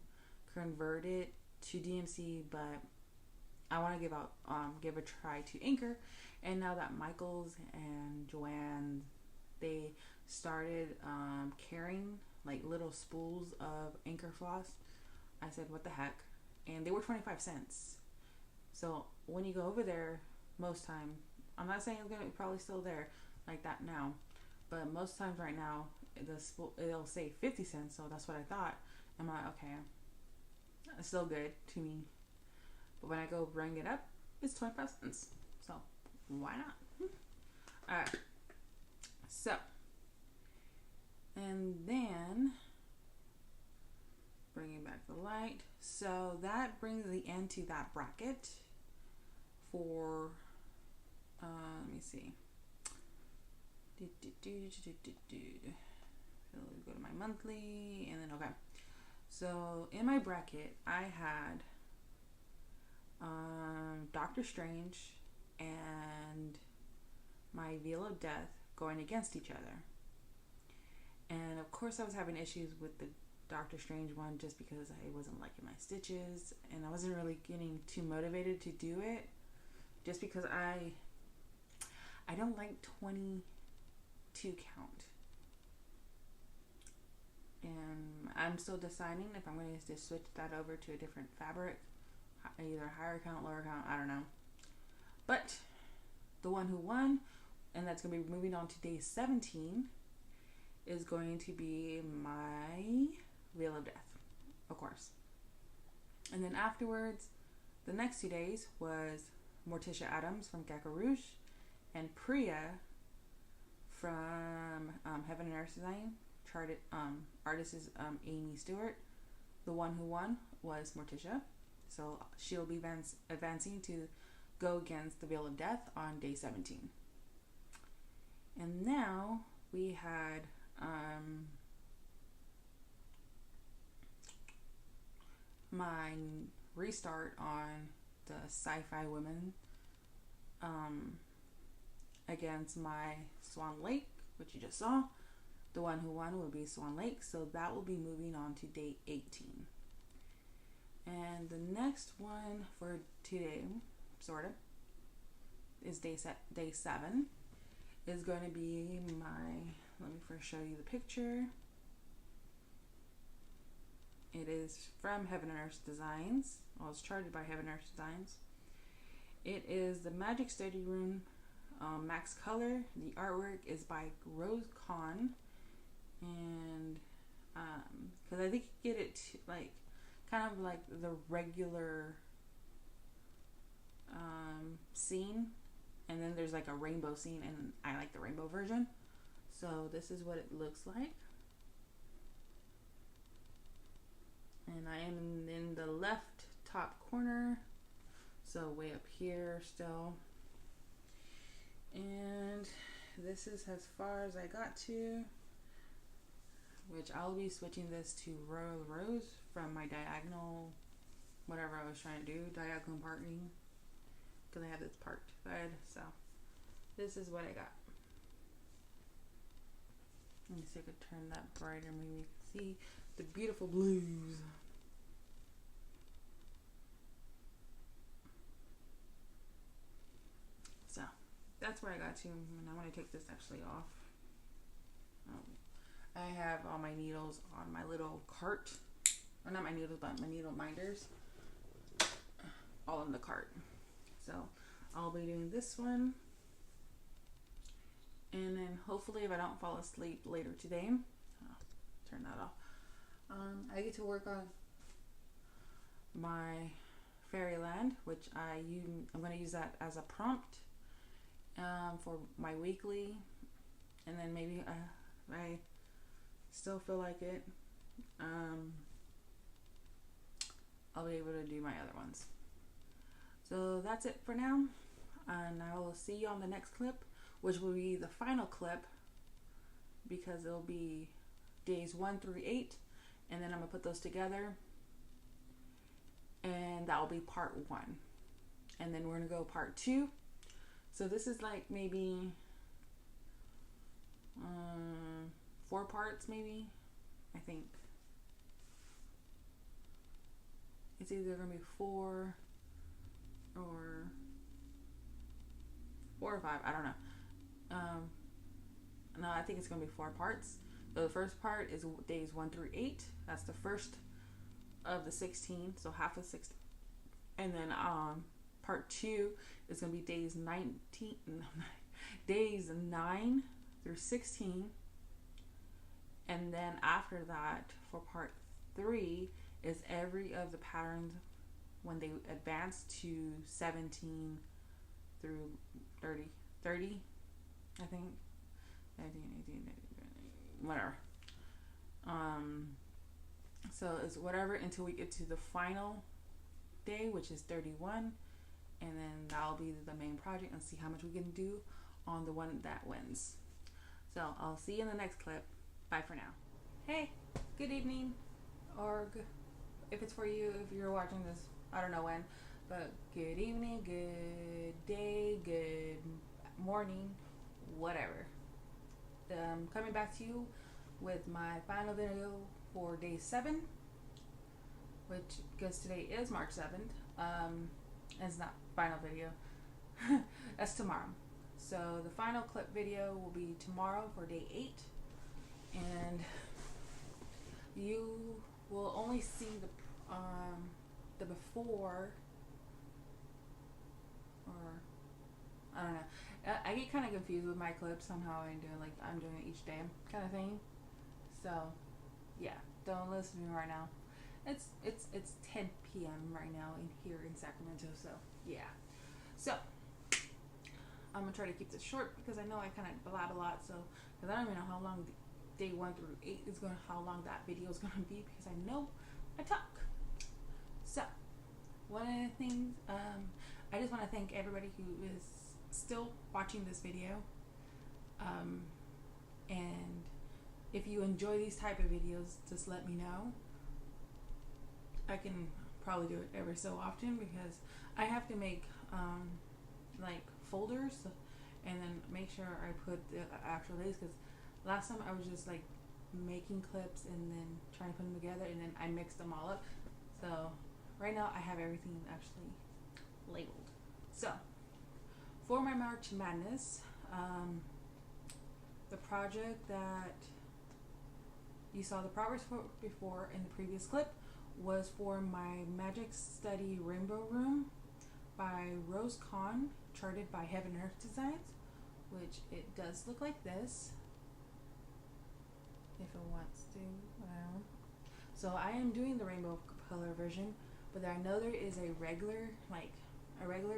S1: convert it to DMC, but I want to give a try to Anchor. And now that Michaels and Joanne, they started carrying like little spools of Anchor floss, I said, what the heck? And they were 25 cents. So when you go over there, most time, I'm not saying it's gonna be probably still there like that now, but most times right now, it'll say 50 cents. So that's what I thought. I'm like, okay, it's still good to me. But when I go bring it up, it's 25 cents. So why not? Alright. So, and then bringing back the light. So that brings the end to that bracket for, let me see. So go to my monthly, and then okay. So in my bracket, I had Doctor Strange and my Veil of Death going against each other. And of course I was having issues with the Doctor Strange one just because I wasn't liking my stitches, and I wasn't really getting too motivated to do it just because I don't like 22 count. And I'm still deciding if I'm going to just switch that over to a different fabric, either higher count, lower count, I don't know. But the one who won, and that's going to be moving on to day 17, is going to be my Veil of Death, of course. And then afterwards, the next 2 days was Morticia Addams from Gecko Rouge and Priya from Heaven and Earth Design. Charted artist is Aimee Stewart. The one who won was Morticia, so she'll be advancing to go against the Veil of Death on day 17. And now we had my restart on the SciFi women against my Swan Lake, which you just saw. The one who won will be Swan Lake, so that will be moving on to day 18. And the next one for today, sort of, is day 7. Is going to be my, let me first show you the picture. It is from Heaven and Earth Designs. Well, it's charted by Heaven and Earth Designs. It is the Magic Study Room Max Color. The artwork is by Rose Con. And because I think you get it like kind of like the regular scene, and then there's like a rainbow scene, and I like the rainbow version. So this is what it looks like, and I am in the left top corner, so way up here still. And this is as far as I got to, which I'll be switching this to row rows from my diagonal, whatever I was trying to do, diagonal parting, because I have this part side. So this is what I got. Let me see if I could turn that brighter, maybe you can see the beautiful blues. So that's where I got to, and I'm going to take this actually off. I have all my needles on my little cart, or not my needles, but my needle minders, all in the cart. So I'll be doing this one, and then hopefully if I don't fall asleep later today, turn that off, I get to work on my fairyland, which I'm going to use that as a prompt for my weekly, and then maybe I still feel like it, I'll be able to do my other ones. So that's it for now, and I will see you on the next clip, which will be the final clip, because it'll be days 1 through 8, and then I'm gonna put those together, and that will be part 1, and then we're gonna go part 2. So this is like maybe 4 parts, maybe. I think it's either gonna be 4 or 5. I don't know. No, I think it's gonna be 4 parts. So the first part is days 1 through 8. That's the first of the 16, so half of 16. And then part 2 is gonna be days 9 through 16. And then after that, for part 3, is every of the patterns when they advance to 17 through 30, I think, 19, 18, 19, whatever. So it's whatever until we get to the final day, which is 31, and then that'll be the main project, and see how much we can do on the one that wins. So I'll see you in the next clip. Bye for now. Hey, good evening, or if it's for you, if you're watching this, I don't know when, but good evening, good day, good morning, whatever. Coming back to you with my final video for day 7, which, because today is March 7th, it's not final video, that's tomorrow. So the final clip video will be tomorrow for day 8, and you will only see the before, or I don't know. I get kind of confused with my clips on how I do it, like I'm doing it each day kind of thing. So yeah, don't listen to me right now. It's 10 p.m. right now here in Sacramento. So yeah, so I'm gonna try to keep this short, because I know I kind of blab a lot. So because I don't even know how long day 1 through 8 is gonna, how long that video is gonna be, because I know I talk. So one of the things, I just want to thank everybody who is still watching this video, and if you enjoy these type of videos, just let me know. I can probably do it every so often, because I have to make like folders, and then make sure I put the actual days, because last time I was just like making clips and then trying to put them together, and then I mixed them all up. So right now I have everything actually labeled. So for my March Madness, the project that you saw the progress for before in the previous clip was for my Magic Study Rainbow Room by Rose Con, charted by Heaven Earth Designs, which it does look like this. if it wants to. So I am doing the rainbow color version, but I know there is a regular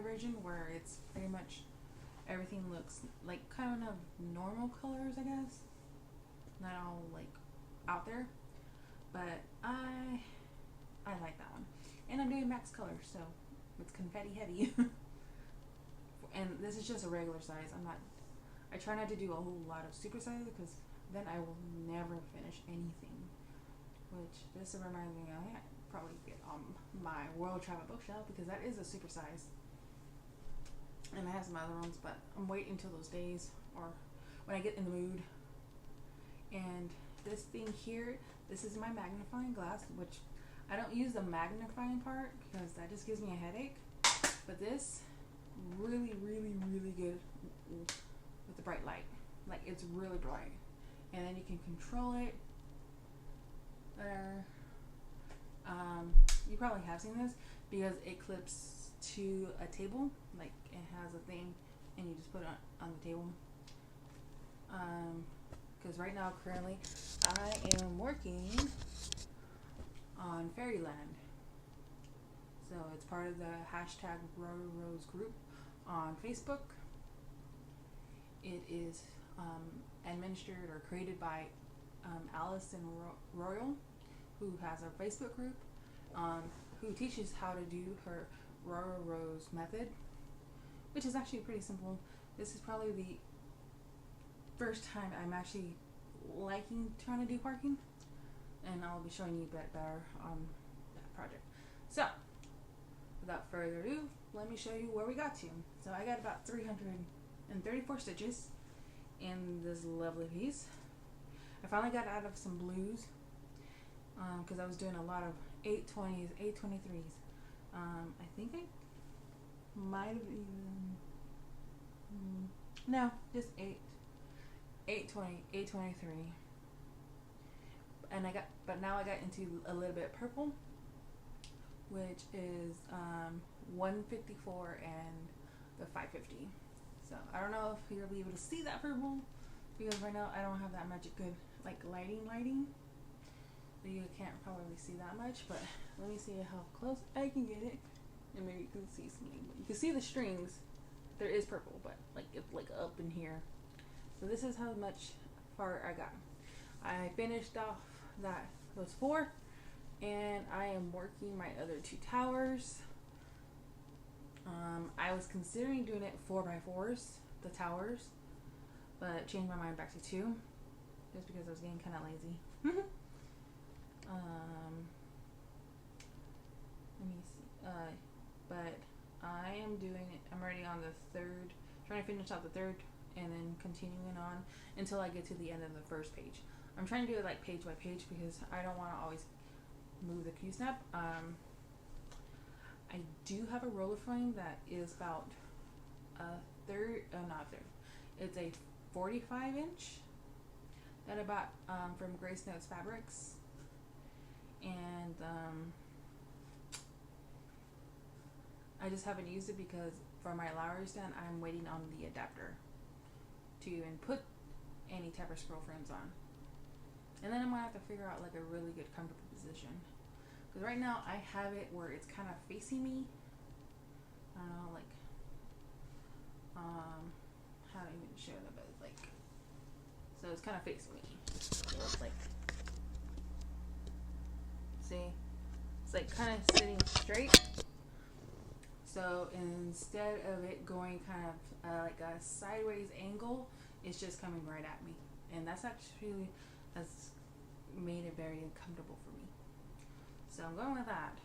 S1: version where it's pretty much everything looks like kind of normal colors, I guess. Not all like out there, but I like that one. And I'm doing max color, so it's confetti heavy. And this is just a regular size. I try not to do a whole lot of super size because then I will never finish anything. Which this reminds me, I probably get on my World Travel bookshelf because that is a super size. And I have some other ones, but I'm waiting until those days or when I get in the mood. And this thing here, this is my magnifying glass, which I don't use the magnifying part because that just gives me a headache. But this really, really, really good with the bright light. Like, it's really bright. And then you can control it. There. You probably have seen this because it clips to a table. Like, it has a thing and you just put it on the table. Because right now, currently, I am working on Fairyland. So it's part of the hashtag Rose group on Facebook. It is administered or created by Allison Royal, who has a Facebook group, who teaches how to do her Rose method, which is actually pretty simple. This is probably the first time I'm actually liking trying to do parking, and I'll be showing you a bit better on that project. So, without further ado, let me show you where we got to. So I got about 334 stitches in this lovely piece. I finally got out of some blues because I was doing a lot of 820s, 823s. I think I might have even no, just 820, 823. And but now I got into a little bit purple, which is 154 and the 550. So I don't know if you'll be able to see that purple because right now I don't have that much good like lighting. So you can't probably see that much, but let me see how close I can get it, and maybe you can see something. You can see the strings. There is purple, but like it's like up in here. So this is how much far I got. I finished off those 4, and I am working my other 2 towers. I was considering doing it 4x4s, the towers, but changed my mind back to 2, just because I was getting kind of lazy. Let me see. But I am doing it. I'm already on the 3rd, trying to finish out the 3rd, and then continuing on until I get to the end of the 1st page. I'm trying to do it like page by page because I don't want to always move the Q-snap. I do have a roller frame that is about it's a 45 inch that I bought from Grace Notes Fabrics, and I just haven't used it because for my Lowry stand I'm waiting on the adapter to even put any Tapper scroll frames on, and then I'm gonna have to figure out like a really good comfortable position. Because right now I have it where it's kind of facing me. I don't know, like, how to even show that, but it's like, so it's kind of facing me. So it's like, see, it's like kind of sitting straight. So instead of it going kind of like a sideways angle, it's just coming right at me. And that's made it very uncomfortable for me. So I'm going with that.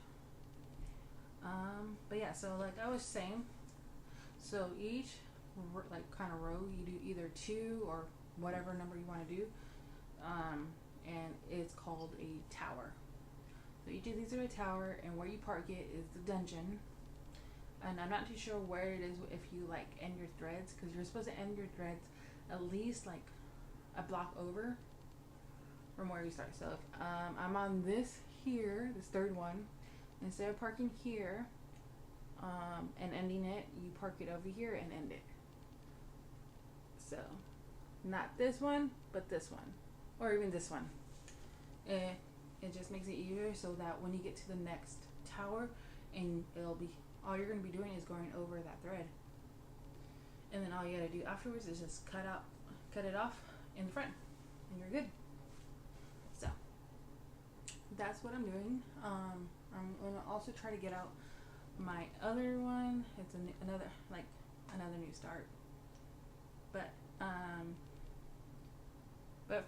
S1: But yeah, so like I was saying, so each like kind of row you do either 2 or whatever number you want to do, and it's called a tower. So each of these are a tower, and where you park it is the dungeon. And I'm not too sure where it is if you like end your threads, because you're supposed to end your threads at least like a block over from where you start. So if I'm on this here, this 3rd one, instead of parking here and ending it, you park it over here and end it. So not this one, but this one. or even this one. It just makes it easier so that when you get to the next tower, and it'll be, all you're going to be doing is going over that thread, and then all you got to do afterwards is just cut it off in the front, and you're good. So that's what I'm doing. I'm gonna also try to get out my other one. It's another new start, but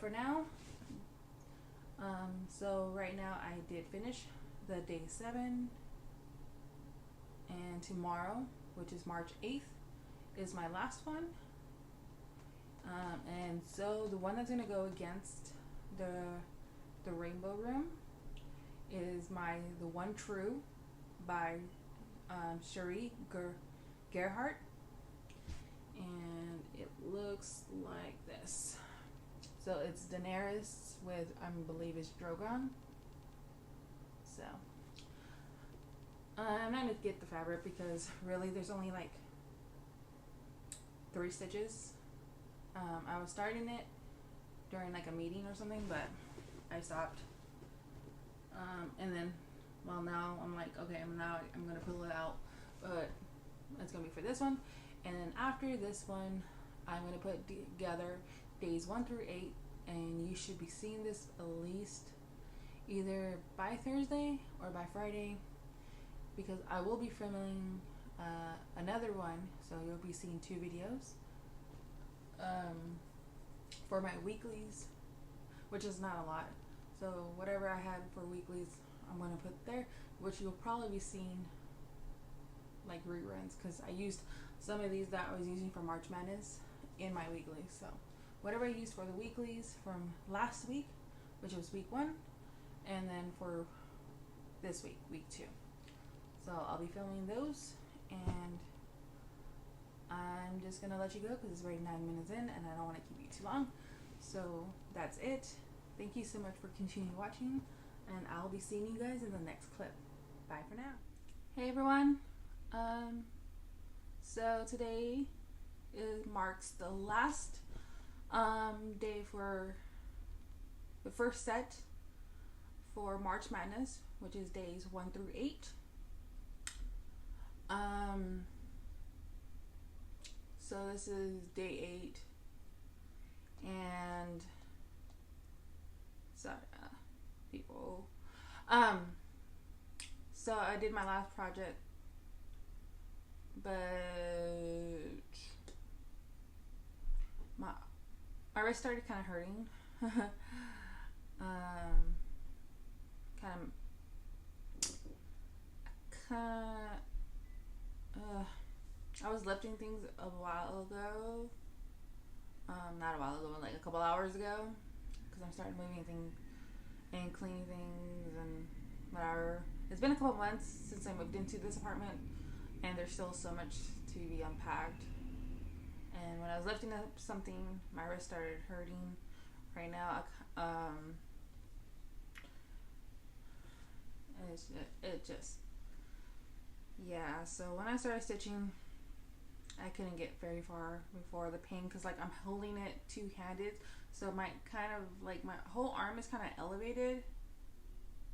S1: for now, so right now I did finish the day 7, and tomorrow, which is March 8th, is my last one. And so the one that's gonna go against the rainbow room is the one true by Cherie, Gerhardt, and it looks like this. So it's Daenerys with, I believe it's Drogon. So I'm not gonna get the fabric because really there's only like 3 stitches. I was starting it during like a meeting or something, but I stopped. And then, well, now I'm like, okay, I'm gonna pull it out, but it's gonna be for this one. And then after this one, I'm gonna put together days 1 through 8, and you should be seeing this at least either by Thursday or by Friday, because I will be filming another one, so you'll be seeing 2 videos for my weeklies, which is not a lot. So whatever I had for weeklies, I'm going to put there, which you'll probably be seeing like reruns, because I used some of these that I was using for March Madness in my weeklies. So whatever I used for the weeklies from last week, which was week 1, and then for this week, week 2. So I'll be filming those, and I'm just going to let you go because it's already 9 minutes in and I don't want to keep you too long. So that's it. Thank you so much for continuing watching, and I'll be seeing you guys in the next clip. Bye for now. Hey everyone. So today marks the last day for the first set for March Madness, which is days 1 through 8. So this is day 8, and sorry, people. So I did my last project, but my wrist started kind of hurting. I was lifting things a while ago. Not a while ago, like a couple hours ago, because I started moving things and cleaning things and whatever. It's been a couple months since I moved into this apartment, and there's still so much to be unpacked. And when I was lifting up something, my wrist started hurting. Right now, yeah. So when I started stitching, I couldn't get very far before the pain, because like I'm holding it two-handed, so my whole arm is kind of elevated.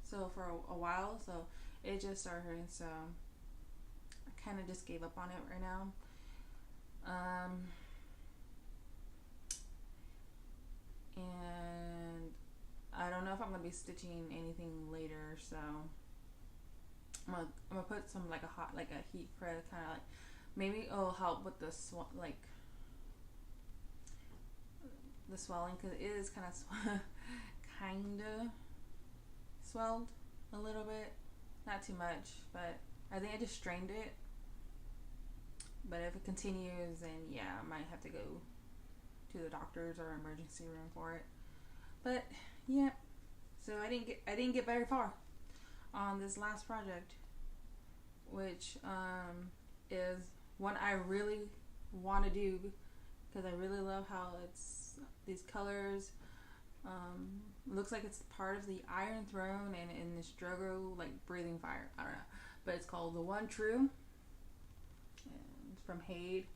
S1: So for a while, so it just started hurting. So I kind of just gave up on it right now. And I don't know if I'm gonna be stitching anything later, so I'm gonna put some like a heat press, kind of like, maybe it'll help with the the swelling, because it is kind of swelled a little bit, not too much, but I think I just strained it. But if it continues, then yeah, I might have to go to the doctor's or emergency room for it. But yeah, so I didn't get very far on this last project, which is one I really want to do, because I really love how it's these colors. Looks like it's part of the Iron Throne and in this Drogo like breathing fire. I don't know, but it's called The One True. And it's from HAED.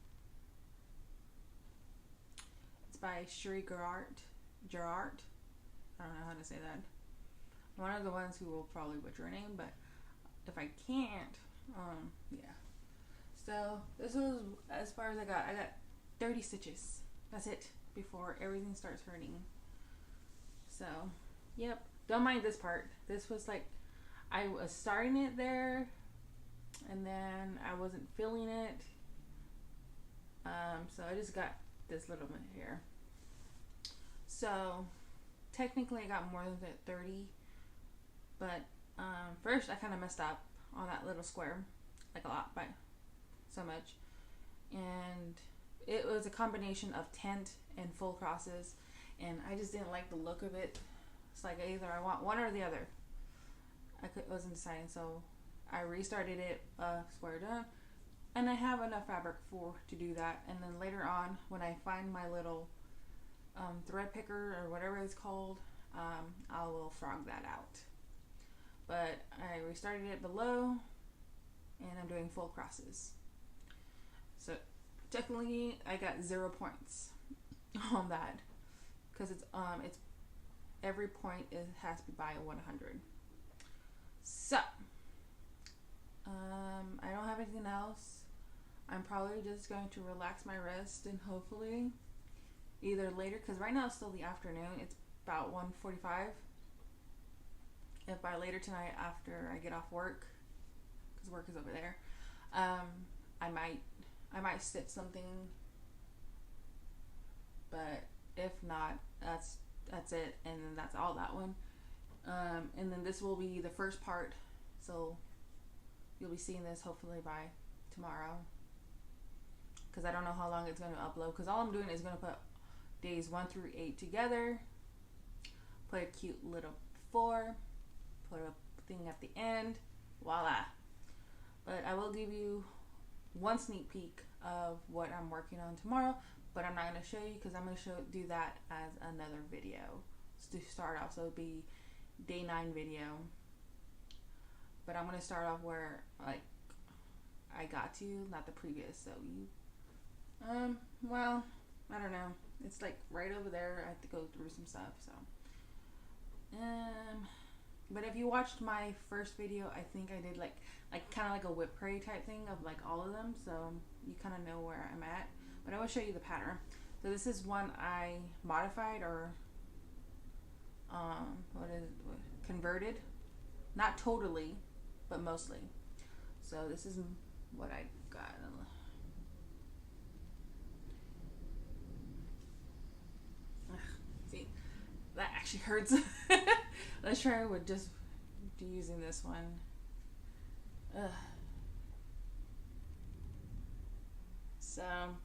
S1: It's by Cherie Gerhardt. I don't know how to say that. One of the ones who will probably butcher her name, but if I can't, yeah. So this was as far as I got. I got 30 stitches. That's it before everything starts hurting. So, yep. Don't mind this part. This was like, I was starting it there, and then I wasn't feeling it. So I just got this little bit here. So technically I got more than 30, but first I kind of messed up on that little square, like a lot, by so much, and it was a combination of tent and full crosses, and I just didn't like the look of it. It's like either I want one or the other. Wasn't deciding, so I restarted it, square done, and I have enough fabric to do that. And then later on, when I find my little thread picker or whatever it's called, I will frog that out. But I restarted it below, and I'm doing full crosses. So technically, I got 0 points on that, because it's every point has to be by 100. So I don't have anything else. I'm probably just going to relax my wrist and hopefully either later, because right now it's still the afternoon. It's about 1:45. If by later tonight after I get off work, because work is over there, I might stitch something. But if not, that's it, and then that's all that one. And then this will be the first part, so you'll be seeing this hopefully by tomorrow, because I don't know how long it's going to upload, because all I'm doing is going to put days 1 through 8 together, put a cute little 4, put a thing at the end, voila. But I will give you one sneak peek of what I'm working on tomorrow, but I'm not going to show you, because I'm going to do that as another video to start off. So it'll be day 9 video, but I'm going to start off where like I got to, not the previous. So you well, I don't know, it's like right over there. I have to go through some stuff. So but if you watched my first video, I think I did like kind of like a whip parade type thing of like all of them, so you kind of know where I'm at. But I will show you the pattern. So this is one I modified, or converted, not totally, but mostly. So this is what I got. See, that actually hurts. Let's try with just using this one. So I'm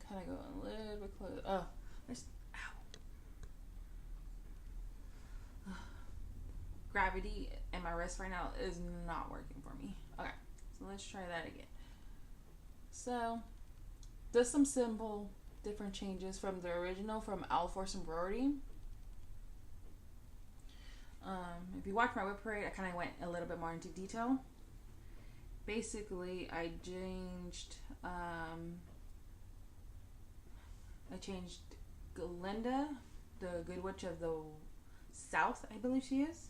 S1: kind of going a little bit close. Oh, there's, ow. Gravity in my wrist right now is not working for me. Okay, so let's try that again. So just some simple different changes from the original from Force Embroidery. If you watch my whip parade, I kind of went a little bit more into detail. Basically, I changed Glinda, the Good Witch of the South, I believe she is.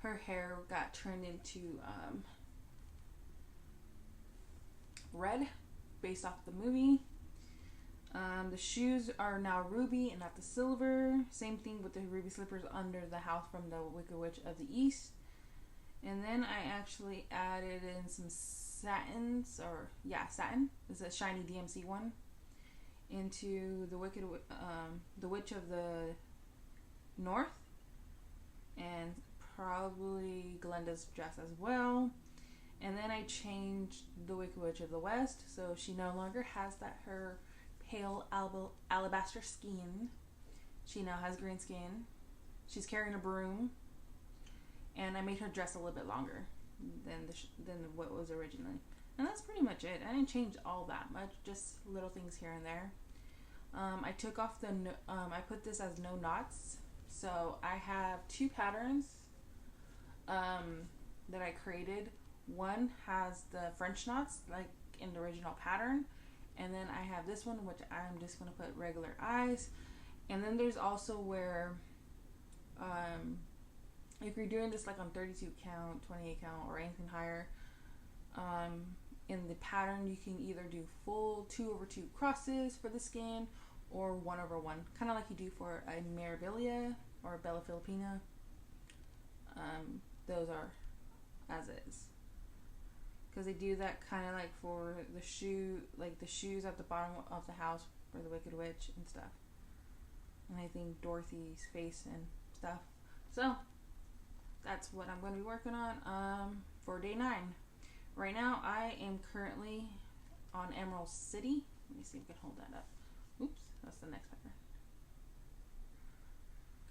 S1: Her hair got turned into red, based off the movie. The shoes are now ruby and not the silver. Same thing with the ruby slippers under the house from the Wicked Witch of the East. And then I actually added in some satins, or yeah, satin. This is a shiny DMC one, into the the Witch of the North, and probably Glinda's dress as well. And then I changed the Wicked Witch of the West, so she no longer has her pale alabaster skin. She now has green skin. She's carrying a broom, and I made her dress a little bit longer than what was originally. And that's pretty much it. I didn't change all that much, just little things here and there. I took off I put this as no knots. So I have 2 patterns that I created. One has the French knots, like in the original pattern. And then I have this one, which I'm just going to put regular eyes. And then there's also where if you're doing this like on 32 count, 28 count, or anything higher, in the pattern you can either do full 2/2 crosses for the skin or 1/1, kind of like you do for a Mirabilia or a Bella Filipina. Those are as is, because they do that kind of like for the the shoes at the bottom of the house for the Wicked Witch and stuff, and I think Dorothy's face and stuff. So that's what I'm going to be working on for day 9. Right now I am currently on Emerald City. Let me see if I can hold that up. Oops, that's the next pattern.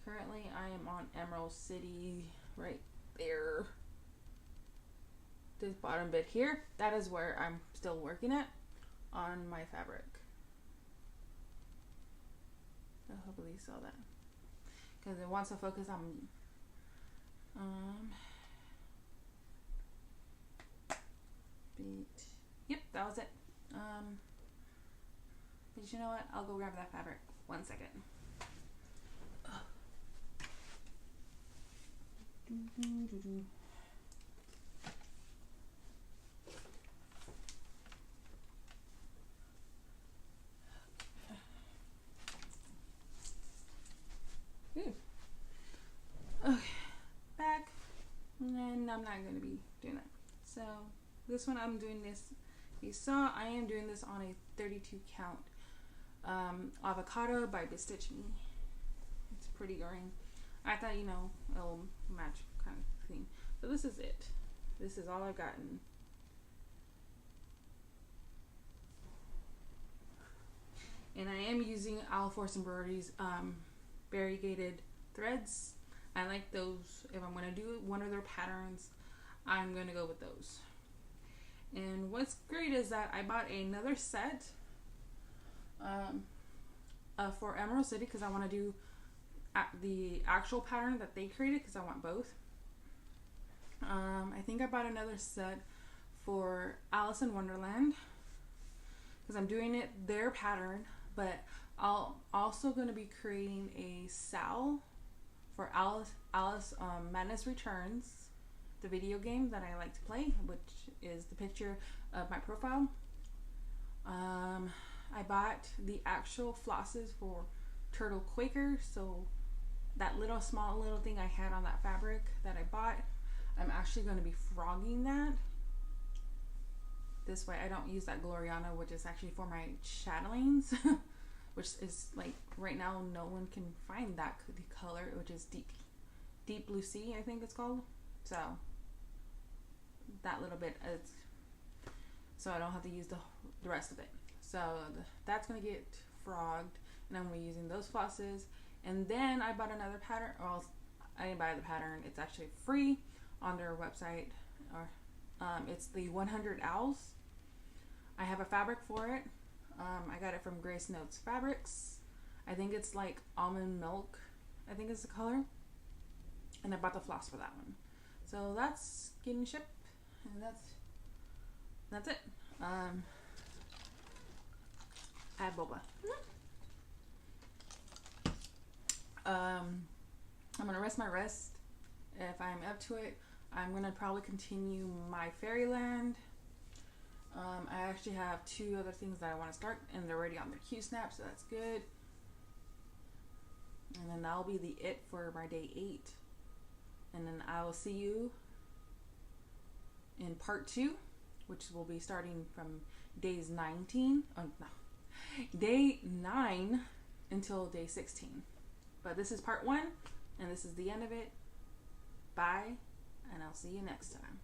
S1: Currently I am on Emerald City right there. This bottom bit here, that is where I'm still working at on my fabric. So hopefully you saw that, because it wants to focus on yep, that was it. But you know what, I'll go grab that fabric. 1 second. Okay, back, and I'm not going to be doing that. So this one I'm doing this, you saw I am doing this on a 32 count avocado by Bestitch Me. It's pretty green. I thought, you know, it'll match kind of thing. So this is it. This is all I've gotten. And I am using Owl Force Embroidery's variegated threads. I like those. If I'm going to do one of their patterns, I'm going to go with those. And what's great is that I bought another set for Emerald City, because I want to do the actual pattern that they created, because I want both. I think I bought another set for Alice in Wonderland, because I'm doing it their pattern, but I'll also going to be creating a Sal for Alice Madness Returns, the video game that I like to play, which is the picture of my profile. I bought the actual flosses for Turtle Quaker, so that small little thing I had on that fabric that I bought, I'm actually going to be frogging that. This way I don't use that Gloriana, which is actually for my chattelings, which is like right now no one can find that color, which is deep blue sea, I think it's called. So that little bit, so I don't have to use the rest of it. So that's gonna get frogged, and I'm gonna be using those flosses. And then I bought another pattern. Well, I didn't buy the pattern. It's actually free on their website. Or it's the 100 Owls. I have a fabric for it. I got it from Grace Notes Fabrics. I think it's like almond milk, I think is the color. And I bought the floss for that one. So that's getting shipped, and that's it. I have boba. I'm gonna rest my wrist. If I'm up to it, I'm gonna probably continue my Fairyland. I actually have 2 other things that I want to start, and they're already on their Q snap, so that's good. And then that'll be it for my day 8. And then I will see you in part 2, which will be starting from day 9 until day 16. But this is part 1, and this is the end of it. Bye, and I'll see you next time.